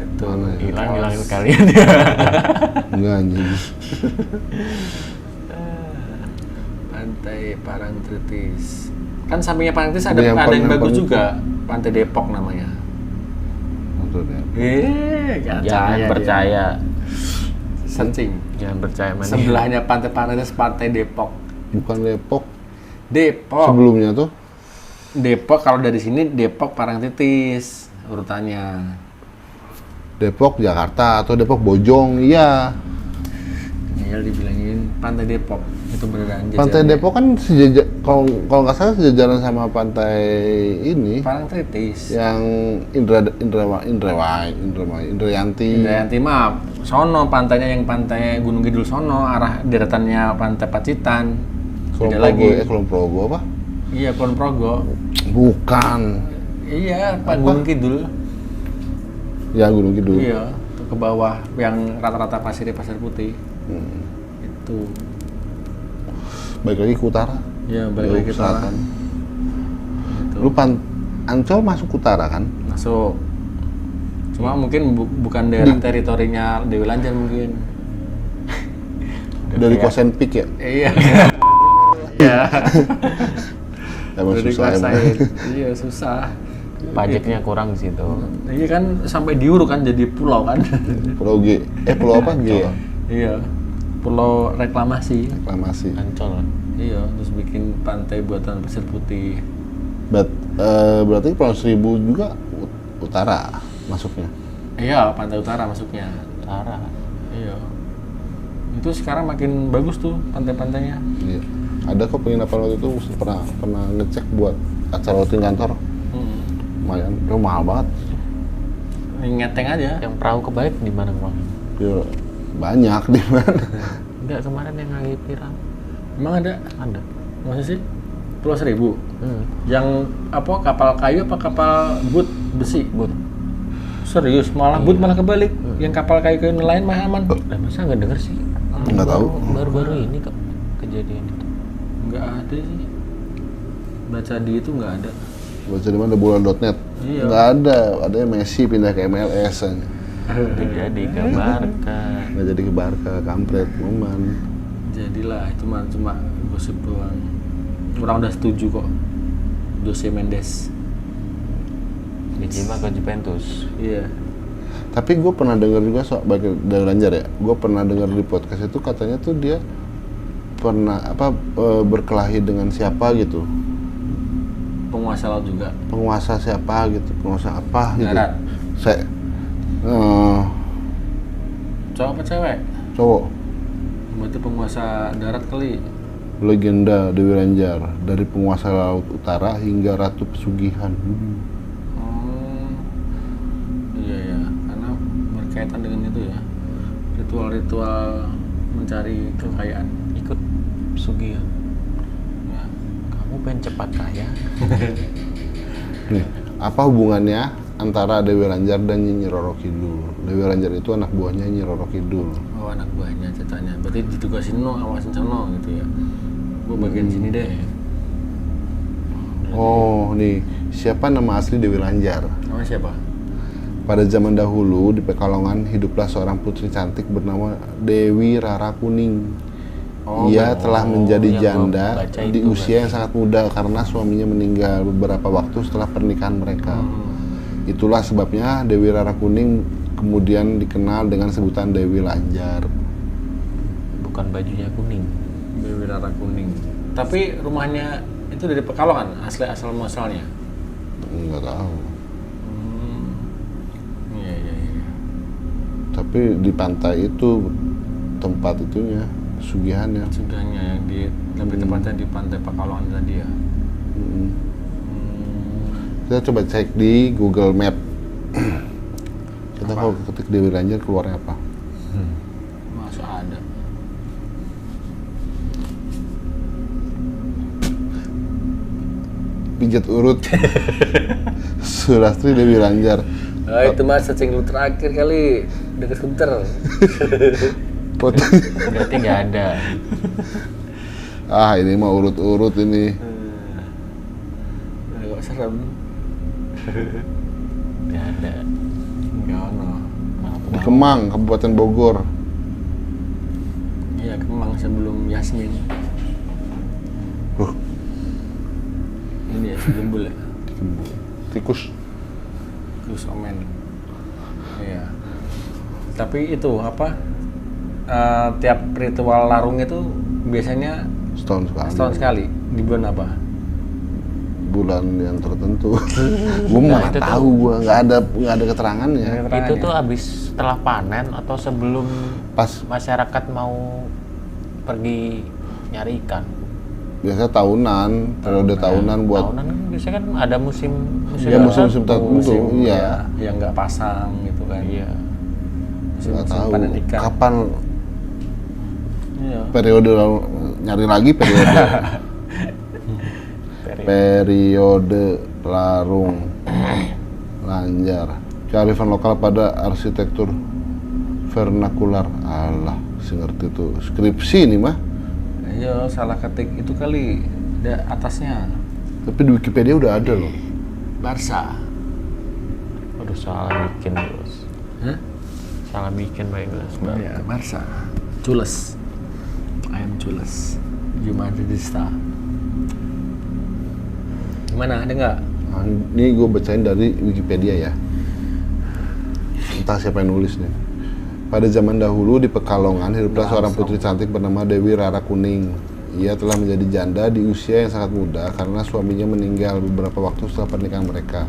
Itu. Mana ya? Hilangin kalian ya. Enggak anjing. Pantai Parangtritis. Kan sampingnya Parangtritis ada Ini yang ada yang bagus paling- juga. Pantai Depok namanya. Nonton ya. Gak Jangan percaya. Searching. Jangan percaya mana. Sebelahnya Pantai Parangtritis Pantai Depok. Bukan Depok. Depok. Sebelumnya tuh Depok kalau dari sini Depok Parangtritis urutannya. Depok Jakarta atau Depok Bojong, iya. Ya dibilangin Pantai Depok itu beneran Pantai Depok kan kalau nggak salah sejajaran sama pantai ini Parangtritis. yang Indrayanti. Indrayanti mah sono pantainya yang pantai Gunung Kidul sono arah deretannya Pantai Pacitan. Beda lagi. Kulon Progo apa? Iya, Kulon Progo. Bukan. Iya, Pak Gunung Kidul. Ya Gunung Kidul. Iya, tuh ke bawah yang rata-rata pasirnya pasir putih. Itu. Balik lagi ke utara. Iya, balik lagi ke utara. selatan. Gitu. Lu Ancol masuk utara kan? Masuk. Cuma mungkin bukan daerah teritorinya Dewi Lanjar mungkin. Dari Kosen Peak ya? Iya. Iya. Emang Udah susah emang. dikuasain. Iya, susah. Pajaknya kurang di situ. Iya kan sampai diuruk kan jadi pulau kan. Pulau G. Pulau apa? G ya? Iya. Pulau reklamasi. Reklamasi. Ancol. Iya, terus bikin pantai buatan pasir putih. Berarti Pulau Seribu juga utara masuknya. Iya, pantai utara masuknya. Utara. Iya. Itu sekarang makin bagus tuh pantai-pantainya. Iya. Ada kok penginapan waktu itu pernah ngecek buat acara rutin kantor. Lumayan, itu mahal banget. Ngeteng aja. Yang perahu kebaik di mana kemarin? Ya, banyak di mana. Enggak, kemarin yang lagi viral. Emang ada? Ada. Masa sih? Pulau Seribu? Yang apa, kapal kayu apa kapal boot besi? But. Serius? Malah boot malah kebalik. Yang kapal kayu-kayu nelayan mah aman. Lah masa nggak denger sih? Nggak tahu. Baru-baru ini kok kejadian itu. Nggak ada sih. Baca di itu nggak ada. Baca di mana bulan.net. Iya. Nggak ada. Adanya Messi pindah ke MLS aja. Jadi ke Barca. Nggak jadi ke Barca, kampret, Moman. Jadilah itu mah cuma gosip doang. Orang udah setuju kok. Jose Mendes. Dijima ke Juventus. Iya. Tapi gue pernah dengar juga dari Lanjar ya. Gue pernah dengar di podcast itu katanya tuh dia pernah berkelahi dengan siapa gitu. Penguasa laut juga. Penguasa siapa gitu, penguasa apa gitu. Darat. Cowok apa cewek? Cowok. Berarti penguasa darat kali. Legenda Dewi Lanjar, dari penguasa laut utara hingga ratu pesugihan. Iya ya, karena berkaitan dengan itu ya. Ritual-ritual mencari kekayaan. Ikut Sugiya. Ya. Kamu pengen cepat kaya? Nih, apa hubungannya antara Dewi Lanjar dan Nyi Roro Kidul? Dewi Lanjar itu anak buahnya Nyi Roro Kidul. Oh, anak buahnya ceritanya. Berarti ditugasin no, awasin sono gitu ya. Gue bagian sini deh. Oh, nih, siapa nama asli Dewi Lanjar? Nama siapa? Pada zaman dahulu di Pekalongan hiduplah seorang putri cantik bernama Dewi Rara Kuning Oh, ia telah menjadi yang gua janda baca di itu, usia yang sangat muda karena suaminya meninggal beberapa waktu setelah pernikahan mereka. Itulah sebabnya Dewi Rara Kuning kemudian dikenal dengan sebutan Dewi Lanjar. Bukan bajunya kuning. Dewi Rara Kuning. Tapi rumahnya itu dari Pekalongan, asal muasalnya. Nggak tahu. Iya, iya, iya. Tapi di pantai itu tempat itunya, sugihannya. Sugihnya yang lebih tepatnya di pantai Pekalongan tadi ya. Kita coba cek di Google Map. Kita kalau ketik Dewi Lanjar keluarnya apa? Masa ada. Pijat urut. Sulastri Dewi Lanjar. Oh, itu mah searching lu terakhir kali deket skuter. Foto. Berarti nggak ada. Ah, ini mah urut-urut ini. Agak serem. Nggak ada. Nggak ono. Di Kemang, Kabupaten Bogor. Iya, Kemang sebelum Yasmin. Ini ya, Jembul ya. Tikus. Terus Omen. Iya. Tapi itu apa? Tiap ritual larung itu biasanya Setahun sekali. sekali. Di bulan apa? Bulan yang tertentu. Gue mana itu tuh- tahu, gue nggak ada keterangannya. Itu tuh abis setelah panen atau sebelum Pas masyarakat mau pergi nyari ikan? biasanya tahunan, periode tahunan buat Tahunan kan biasanya kan ada musim ya musim-musim tertentu. Iya. Ya, yang nggak pasang gitu kan. Iya. Nggak tahu panen ikan. kapan Iya. periode nyari lagi periode periode larung Lanjar. Kearifan lokal pada arsitektur vernakular. Alah, si ngerti tuh skripsi ini mah. Iya, salah ketik itu kali atasnya. Tapi di Wikipedia udah ada loh. Barca. Waduh, salah bikin bos. Hah? Salah bikin baik bos. Iya, Barca. Cules. Ayam cules. Jumadista. Gimana? Ada nggak? Nah, ini gue bacain dari Wikipedia ya. Entah siapa yang nulis nih. Pada zaman dahulu di Pekalongan hiduplah seorang putri cantik bernama Dewi Rara Kuning. Ia telah menjadi janda di usia yang sangat muda karena suaminya meninggal beberapa waktu setelah pernikahan mereka.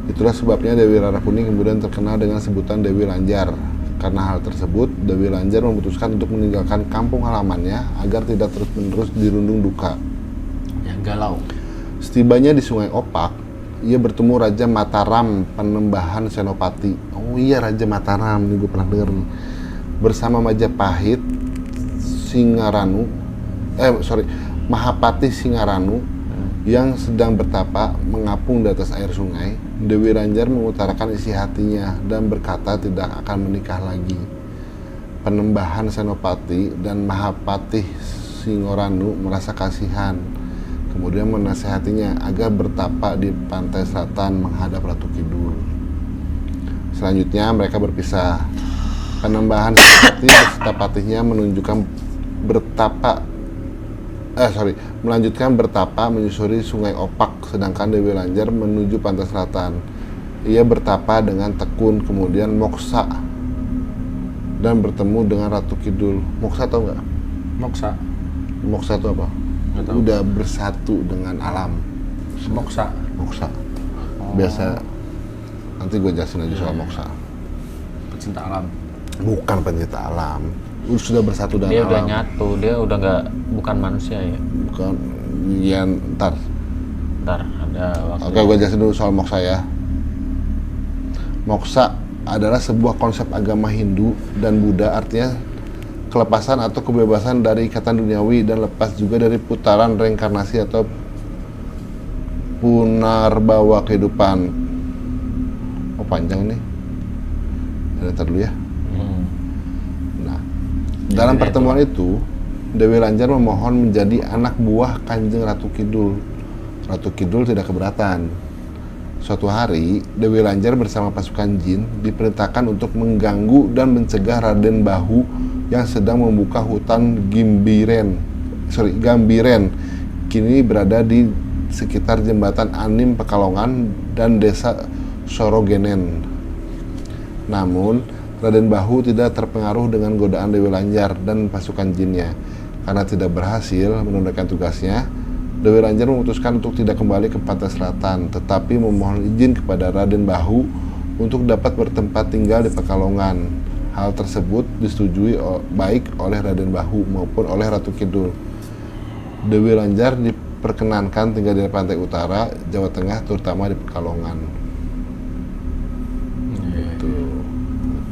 Itulah sebabnya Dewi Rara Kuning kemudian terkenal dengan sebutan Dewi Lanjar. Karena hal tersebut, Dewi Lanjar memutuskan untuk meninggalkan kampung halamannya agar tidak terus-menerus dirundung duka. Yang galau. Setibanya di Sungai Opak, ia bertemu Raja Mataram Panembahan Senopati. Oh iya, Raja Mataram, ini gue pernah denger nih. Bersama Majapahit Mahapati Singaranu yang sedang bertapa mengapung di atas air sungai. Dewi Lanjar mengutarakan isi hatinya dan berkata tidak akan menikah lagi. Panembahan Senopati dan Mahapati Singaranu merasa kasihan. Kemudian menasehatinya agar bertapa di pantai selatan menghadap Ratu Kidul. Selanjutnya mereka berpisah. Panembahan Senopati beserta patihnya melanjutkan bertapa menyusuri Sungai Opak, sedangkan Dewi Lanjar menuju pantai selatan. Ia bertapa dengan tekun, kemudian moksa dan bertemu dengan Ratu Kidul. Moksa tau nggak? Moksa. Moksa itu apa? Nggak tahu. Udah bersatu dengan alam. Moksa. Moksa. Biasa nanti gue jelasin aja soal moksa. Pecinta alam. Bukan pencinta alam. Sudah bersatu dengan Dia alam. udah nyatu, dia udah nggak bukan manusia ya. Bukan. Ya ntar. Ntar ada waktu. Oke, gue jelasin dulu soal moksa ya. Moksa adalah sebuah konsep agama Hindu dan Buddha, artinya kelepasan atau kebebasan dari ikatan duniawi dan lepas juga dari putaran reinkarnasi atau punarbawa kehidupan. Oh panjang nih. Ntar dulu ya. Nah, dalam pertemuan itu Dewi Lanjar memohon menjadi anak buah Kanjeng Ratu Kidul. Ratu Kidul tidak keberatan. Suatu hari, Dewi Lanjar bersama pasukan jin diperintahkan untuk mengganggu dan mencegah Raden Bahu yang sedang membuka hutan Gambiren. Kini berada di sekitar jembatan Anim Pekalongan dan desa Sorogenen. Namun, Raden Bahu tidak terpengaruh dengan godaan Dewi Lanjar dan pasukan jinnya. Karena tidak berhasil menunaikan tugasnya, Dewi Lanjar memutuskan untuk tidak kembali ke pantai selatan, tetapi memohon izin kepada Raden Bahu untuk dapat bertempat tinggal di Pekalongan. Hal tersebut disetujui baik oleh Raden Bahu maupun oleh Ratu Kidul. Dewi Lanjar diperkenankan tinggal di pantai utara Jawa Tengah, terutama di Pekalongan.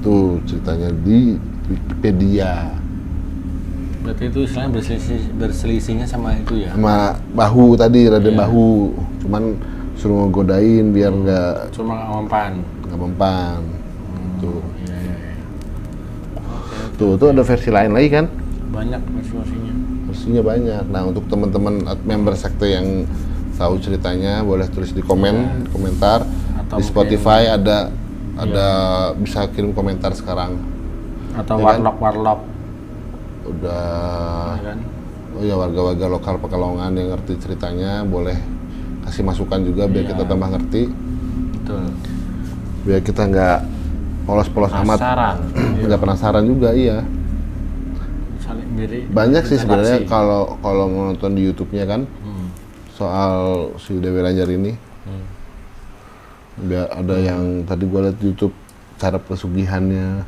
Itu ceritanya di Wikipedia. Berarti itu istilahnya berselisihnya sama itu ya? Sama Bahu tadi, Raden Bahu. Cuman suruh ngegodain biar nggak mempan. Tuh. Iya. Tuh ada versi lain lagi kan? Banyak versi-versinya. Versinya banyak. Nah, untuk teman-teman member sekte yang tahu ceritanya boleh tulis di komentar. Atau di Spotify ada bisa kirim komentar sekarang. Atau Ya kan? warlock. Udah. Ya kan? Oh ya, warga-warga lokal Pekalongan yang ngerti ceritanya boleh kasih masukan juga biar kita tambah ngerti. Betul. Biar kita nggak polos-polos amat. Nggak penasaran juga, iya. Saling mirip. Banyak sih sebenarnya kalau menonton di YouTube-nya kan soal si Dewi Lanjar ini. Ada yang tadi gue lihat di YouTube cara pesugihannya,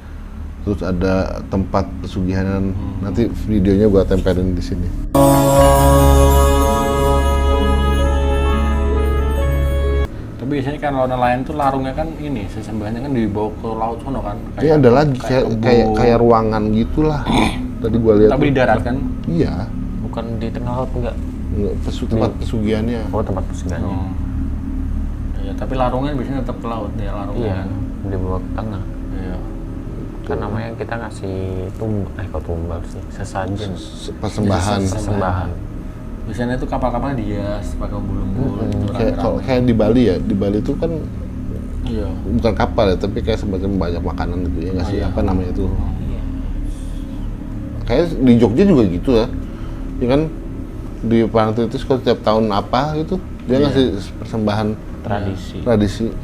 terus ada tempat pesugihan. Nanti videonya gue tempelin di sini. Tapi biasanya kan kalau nelayan tuh larungnya kan ini sesembahannya kan dibawa ke laut sono kan. Ini ada lagi kayak ruangan gitulah. Tadi gue lihat. Tapi di darat kan? Iya. Bukan di tengah laut enggak? Tempat pesugihannya. Oh, tempat pesugihannya. Iya, tapi larungnya biasanya tetap ke laut ya larungnya. Iya, Kan? dibawa ke tengah. Iya. Kan namanya kita ngasih kok tumbal sih, sesajen. Persembahan. Persembahan. Biasanya itu kapal-kapal dihias pakai umbul-umbul gitu, rame-rame. Kayak di Bali ya. Di Bali itu kan Iya. bukan kapal ya, tapi kayak semacam banyak makanan gitu ya nggak sih? Iya. Apa namanya itu? Iya. Kayak di Jogja juga gitu ya. Ya kan di Parangtritis kalau tiap tahun apa gitu dia ngasih persembahan tradisi.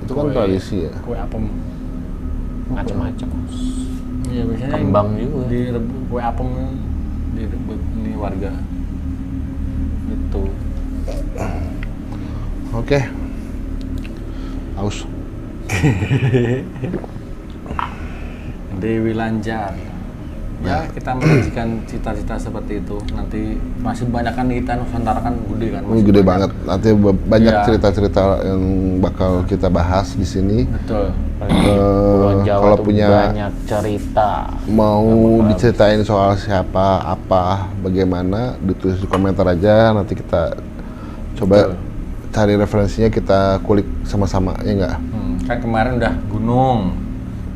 Itu kan tradisi ya. Kue apem. Macam-macam. Iya, biasanya Kembang juga. Direbut kue apem direbut ini warga. Itu. Oke. Aus. Dewi Lanjar. Ya, kita menyajikan cita-cita seperti itu. Nanti masih banyak kan kita Nusantara kan gede kan. Ini masih gede banyak. banget. Nanti banyak Iya. cerita-cerita yang bakal kita bahas di sini. Betul. Pulau Jawa Kalau tuh punya banyak cerita. mau diceritain soal siapa, apa, bagaimana, ditulis di komentar aja. Nanti kita coba cari referensinya, kita kulik sama-sama, ya nggak? Kan kemarin udah gunung,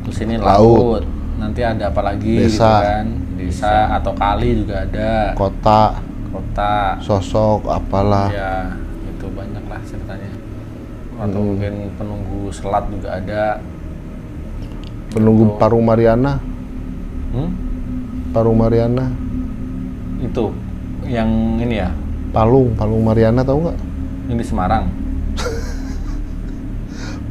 terus ini Laut. laut. Nanti ada apa lagi Desa. gitu kan? Desa atau kali juga ada. Kota, Kota. sosok, apalah. Ya, itu banyak lah ceritanya. Atau mungkin penunggu selat juga ada. Penunggu Parung Mariana. Parung Mariana. Itu yang ini ya, Palung Mariana, tahu nggak? yang di Semarang.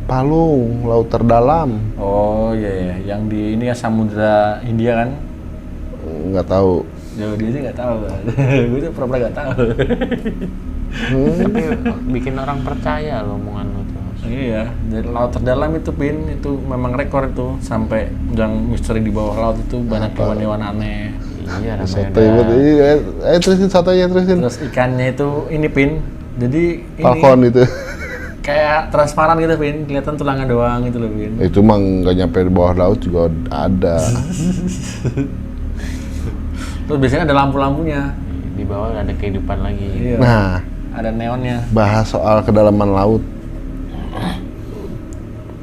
Palung, laut terdalam. Oh iya, yang di ini ya Samudra Hindia kan? Nggak tahu. Jauh dia sih nggak tahu. Gue tuh pura-pura nggak tahu. Tapi bikin orang percaya lo omongan lo tuh. Iya, dari laut terdalam itu Pin, itu memang rekor itu sampai yang misteri di bawah laut itu banyak hewan-hewan aneh. Iya, namanya Sotoy buat terusin sotoynya terusin. Terus ikannya itu ini Pin, jadi ini Falcon itu. kayak transparan gitu Pin, kelihatan tulangnya doang gitu loh Pin. Itu mah nggak nyampe di bawah laut juga ada. Terus biasanya ada lampu-lampunya. di bawah ada kehidupan lagi. Iya. Nah, Ada neonnya. bahas soal kedalaman laut.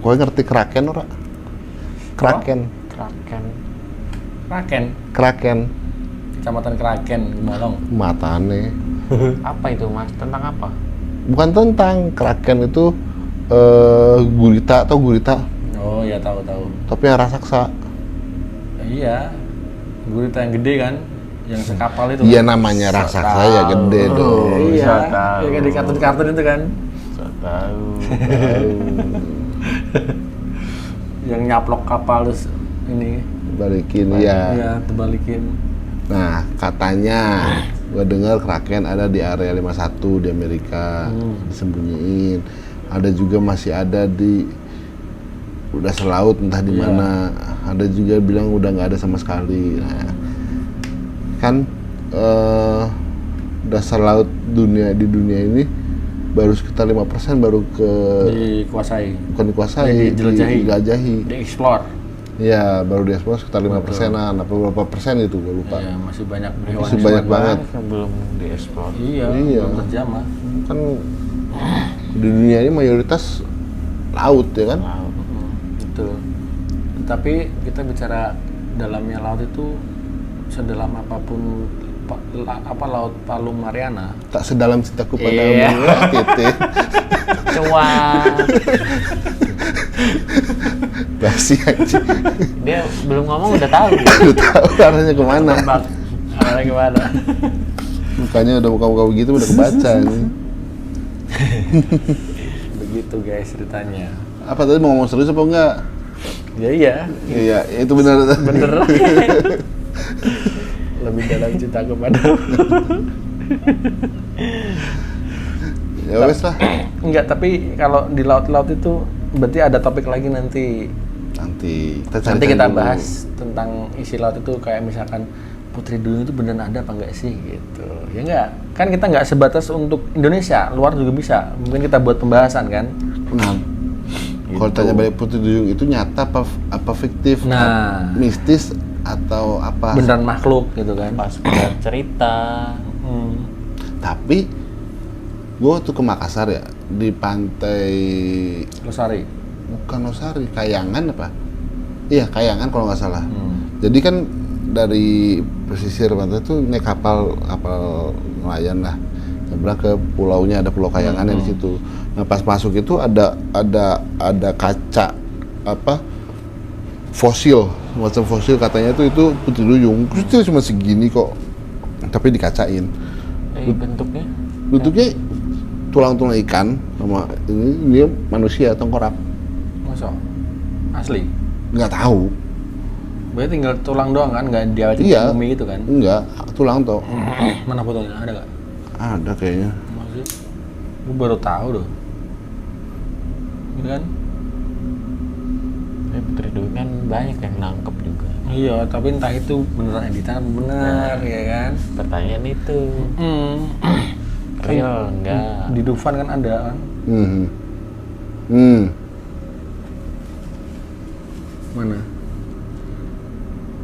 Kowe ngerti kraken ora? Kraken. Kraken, Kecamatan Kraken, Gemolong. Matane. Apa itu Mas? Tentang apa? Bukan tentang kraken itu gurita atau gurita, Oh ya tahu. tapi yang raksasa. Iya. Gurita yang gede kan, yang sekapal itu. Iya namanya raksasa ya gede dong. Iya, Bisa tahu. yang di kartun-kartun itu kan. So tahu. Yang nyaplok kapal terus ini. Balikin ya. Iya, terbalikin. Nah katanya gua dengar Kraken ada di area 51 di Amerika, disembunyiin. Ada juga masih ada di dasar laut entah di Iya. mana. Ada juga bilang udah nggak ada sama sekali. Nah, kan dasar laut di dunia ini baru sekitar 5% baru Dikuasai, bukan dikuasai, dijelajahi. dieksplor. Iya, baru dieksplor sekitar 5%-an, apa berapa persen itu gue lupa. Iya, masih banyak hewan. Masih banyak banget. Yang belum dieksplor. Iya, Iya. belum terjamah. Kan di dunia ini mayoritas laut ya kan? Laut. Betul. Tapi kita bicara dalamnya laut itu sedalam apapun laut Palu Mariana. Tak sedalam cintaku padamu Iya. ya, titik. Cuan. Basi aja. Dia belum ngomong udah tahu. Lu tahu arahnya kemana? Tebak. Arahnya gimana? Mukanya udah muka-muka begitu udah kebaca nih. Begitu guys ceritanya. Apa tadi mau ngomong serius apa enggak? Ya iya. Iya, itu benar. Bener. Lebih dalam cinta kepada. Ya wes lah. Enggak, tapi kalau di laut-laut itu berarti ada topik lagi nanti. Nanti kita cari Nanti kita dulu. bahas tentang isi laut itu kayak misalkan Putri Duyung itu beneran ada apa enggak sih gitu. Ya enggak? Kan kita enggak sebatas untuk Indonesia, luar juga bisa. Mungkin kita buat pembahasan kan. Nah, kalau tanya balik Putri Duyung itu nyata apa fiktif? Nah. Mistis atau apa? Beneran makhluk gitu kan. Pas sekedar cerita. Hmm. Tapi gue waktu ke Makassar ya di pantai Losari. bukan Losari, Kayangan apa? Iya Kayangan kalau nggak salah. Hmm. Jadi kan dari pesisir pantai itu naik kapal nelayan lah, nyebrang ke pulaunya, ada Pulau Kayangan yang di situ. Nah pas masuk itu ada kaca apa fosil, macam fosil katanya itu Putri Duyung. Kecil cuma segini kok, tapi dikacain. Bentuknya Bentuknya tulang-tulang ikan sama ini manusia tengkorak. Masa? Asli? Nggak tahu. Berarti tinggal tulang doang kan? Nggak diaweti Iya. bumi gitu kan? Enggak, tulang toh. Mana fotonya? Ada nggak? Ada kayaknya. Maksud? Gue baru tahu loh. Gitu kan? Putri Duyung kan banyak yang nangkep juga. Iya, tapi entah itu beneran editan apa bener, ya kan? Pertanyaan itu Hmm. real enggak? Di Dufan kan ada kan? Mana?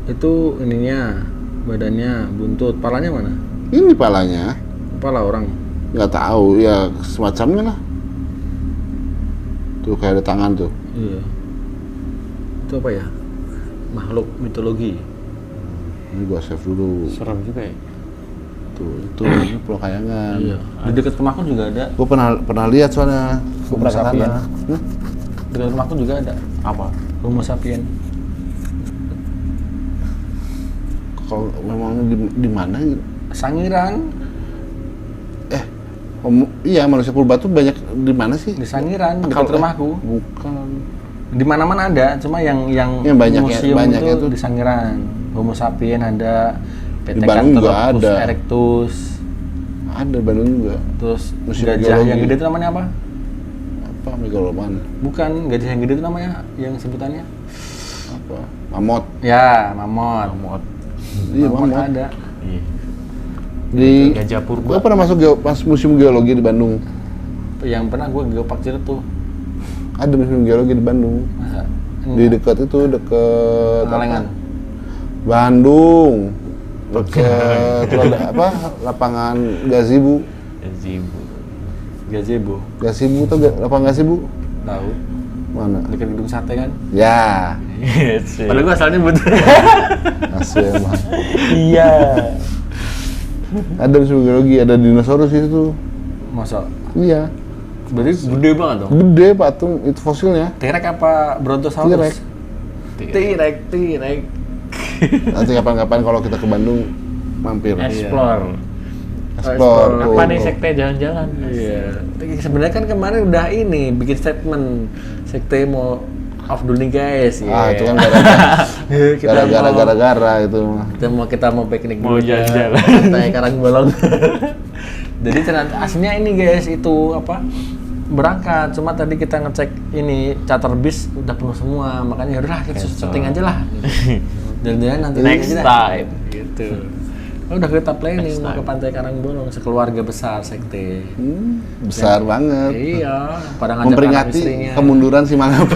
Itu ininya, badannya, buntut, palanya mana? Ini palanya. Kepala orang. Nggak tahu, ya semacamnya lah. Tuh kayak ada tangan tuh. Iya. Itu apa ya? Makhluk mitologi. Ini gua save dulu. Serem juga ya. Tuh, itu ini Pulau Kayangan. Iya. Di dekat rumahku juga ada. Gua pernah lihat soalnya. Gua Homo pernah ke sapien. sana. Di dekat rumahku juga ada. Apa? Homo sapien. Kalau memang di mana? Sangiran, Iya manusia purba tuh banyak di mana sih? di Sangiran, dekat Kalau- rumahku. Bukan. Di mana-mana ada, cuma yang Yang banyak ya- museum banyaknya itu tuh- di Sangiran. Homo sapien ada, Di Bandung juga Pithecanthropus ada. erectus, Ada di Bandung juga. terus Museum gajah geologi. yang gede itu namanya apa? Apa megaloman? Bukan, gajah yang gede itu namanya, yang sebutannya? Apa? Mamot. Ya, mamut. Mamut. Iya Mamut mamot. ada. Iya. Di Gajah purba. Gua pernah masuk pas museum geologi di Bandung. Tuh yang pernah gue geopark tuh. Ada museum geologi di Bandung. Masa? Di dekat itu dekat Pangalengan. Bandung. Dekat apa? Lapangan Gazebo. Zibu. Gazebo. Gazebo tuh lapangan Gazebo. Tahu. Mana? Dekat gedung sate kan? Ya. Padahal gue asalnya nyebut. Asli emang. Iya. Ada museum geologi, ada dinosaurus di situ. Masa? Iya. Berarti gede banget dong. Gede patung itu fosilnya. T-Rex apa Brontosaurus? T-Rex. T-Rex, T-Rex. Nanti kapan-kapan kalau kita ke Bandung mampir. Explore. Explore. Apa nih sekte jalan-jalan? Iya. Sebenarnya kan kemarin udah ini bikin statement sekte mau off dulu nih guys. Ah, itu kan Kita mau- gara-gara itu. kita mau piknik Mau dulu ya. jalan-jalan. Pantai Karangbolong. Jadi ternyata aslinya ini guys itu apa? Berangkat, cuma tadi kita ngecek ini charter bis udah penuh semua, makanya yaudah kita syuting aja lah. Dan nanti Next aja dah. time. Gitu. Oh, udah kita planning Next mau ke time. Pantai Karangbolong sekeluarga besar sekte. Besar banget. Iya, pada ngajak anak Memperingati istrinya. kemunduran si Mangap.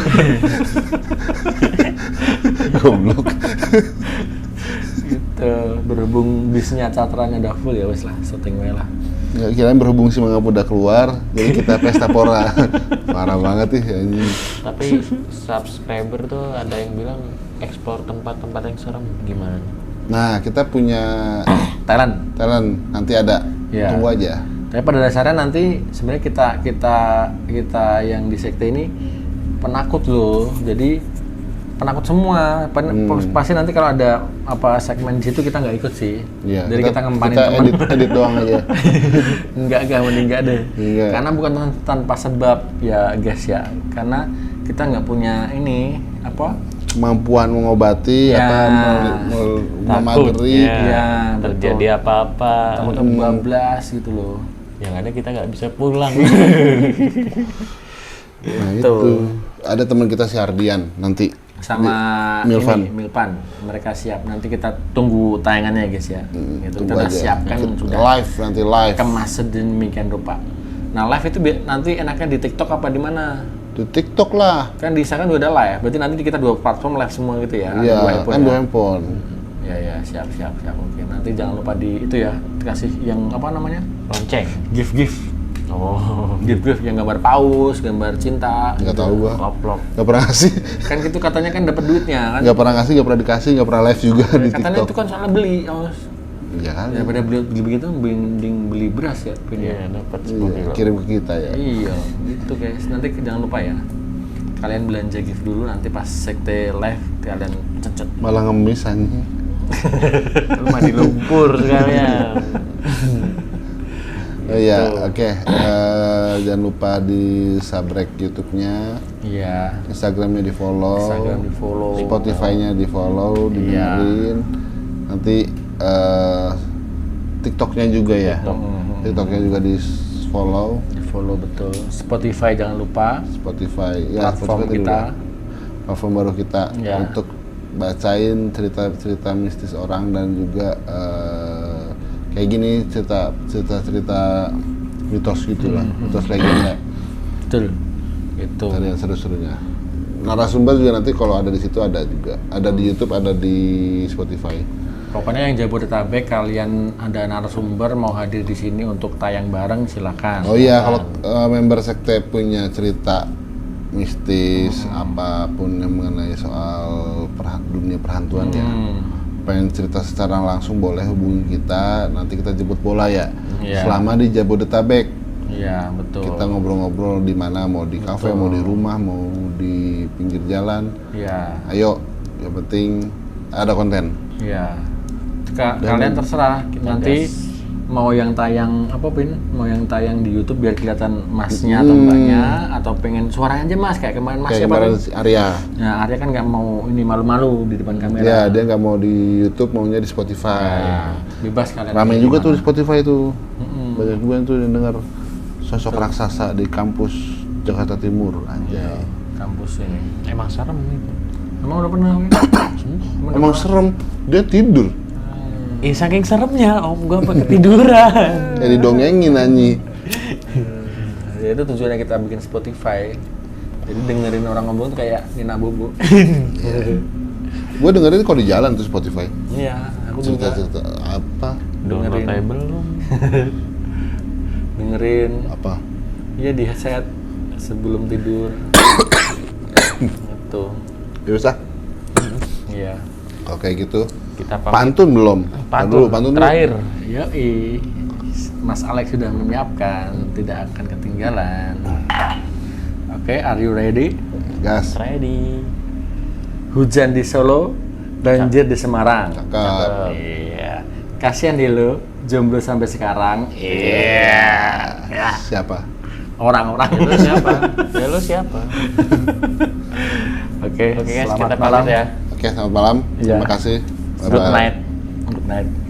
Goblok. Gitu. Berhubung bisnya charterannya udah full ya wes lah, syuting wae lah. Ya, kirain berhubung si Mangap udah keluar, jadi kita pesta pora. Parah banget nih anjing. Tapi subscriber tuh ada yang bilang explore tempat-tempat yang serem gimana? Nah, kita punya Thailand. talent nanti ada. Ya. Tunggu aja. Tapi pada dasarnya nanti sebenarnya kita yang di sekte ini penakut loh. Jadi penakut semua. Pasti nanti kalau ada apa segmen di situ kita nggak ikut sih. Iya, Jadi kita ngempanin kita temen. edit doang aja. Enggak, mending enggak deh. Iya. Karena bukan tanpa sebab ya guys ya. Karena kita nggak punya ini apa? Kemampuan mengobati Ya. apa memagari. Iya, terjadi apa-apa. Takut kebablas gitu loh. Yang ada kita nggak bisa pulang. Nah, Gitu. itu. Ada teman kita si Ardian nanti. Sama Milvan. ini, Milvan. Mereka siap. Nanti kita tunggu tayangannya ya guys ya. Gitu. Kita Tunggu udah aja. siapkan sudah Live nanti live. kemas sedemikian rupa. Nah live itu nanti enaknya di TikTok apa di mana? Di TikTok lah. Kan di Instagram juga ada live. Berarti nanti kita dua platform live semua gitu ya? Iya, kan ya? dua handphone. Ya siap. Oke. Nanti jangan lupa di itu ya kasih yang apa namanya? Lonceng. Gift. Oh. Gift yang gambar paus, gambar cinta. Nggak tahu gua. Lop-lop. Nggak pernah ngasih. Kan gitu katanya kan dapat duitnya kan? Nggak pernah ngasih, nggak pernah dikasih, nggak pernah live juga di Katanya TikTok. itu kan soalnya beli, Iya kan? daripada beli begitu, mending beli beras ya. Iya, dapat 10 Iya, kilo. kirim ke kita ya. Iya, gitu guys. Nanti jangan lupa ya. Kalian belanja gift dulu, nanti pas sekte live kalian cencet. Malah ngemis anjing. Lu mandi lumpur Sekalian. Iya, oke. Jangan lupa di subscribe YouTube-nya, Iya. Instagram-nya di follow, Instagram di follow. Spotify-nya di follow, didengerin. Nanti TikTok-nya juga ya. TikTok-nya juga di follow, Di follow betul. Spotify jangan lupa. Spotify. Ya, Platform Spotify kita. Platform baru kita Ya. untuk bacain cerita-cerita mistis orang dan juga kayak gini cerita mitos gitu lah, mitos legenda. Betul. Gitu. Ada yang seru-serunya. Narasumber juga nanti kalau ada di situ ada juga. Ada di YouTube, ada di Spotify. Pokoknya yang Jabodetabek kalian ada narasumber mau hadir di sini untuk tayang bareng silakan. Oh iya, kalau member sekte punya cerita mistis apapun yang mengenai soal dunia perhantuan ya. Pengen cerita secara langsung boleh hubungi kita, nanti kita jemput bola ya. Iya. Selama di Jabodetabek. Iya, betul. Kita ngobrol-ngobrol di mana, mau di kafe, mau di rumah, mau di pinggir jalan. Iya. Ayo, yang penting ada konten. Iya. Kalian terserah nanti mau yang tayang apa Pin? Mau yang tayang di YouTube biar kelihatan masnya atau mbaknya, atau pengen suaranya aja mas kayak kemarin mas Kayak siapa kemarin tuh? si Arya. Nah Arya kan nggak mau ini malu-malu di depan kamera. Ya, dia nggak mau di YouTube, maunya di Spotify. Nah, bebas kalian. Ramai pilih juga mana. tuh di Spotify tuh. Banyak juga tuh yang dengar sosok raksasa di kampus Jakarta Timur. Anjay. Kampus ini. Emang serem itu. Emang udah pernah? Emang serem, dia tidur. Saking seremnya om gua sampai ketiduran. Jadi dongengin Anyi. Ya itu tujuannya kita bikin Spotify. Jadi dengerin orang ngomong tuh kayak Nina Bobo. Gue dengerin kalau di jalan tuh Spotify. Iya, aku juga Cerita-cerita apa? Download aja belum. dengerin. Apa? Iya di headset sebelum tidur. Gitu. Ya usah. Iya. Kalau kayak gitu. Kita pamit. Pantun belum? Dulu, pantun dulu. terakhir. Yoi. Mas Alex sudah menyiapkan, tidak akan ketinggalan. Oke, are you ready? Gas. Ready. Hujan di Solo, Banjir di Semarang. Cakep. Iya. Kasihan deh lu, jomblo sampai sekarang. Iya. Ya. Siapa? Orang-orang Lu siapa? Ya lu siapa? Oke, Oke guys, selamat kita malam pamit ya. Oke, selamat malam. Iya. Terima kasih. Good Bye-bye. night. Good night.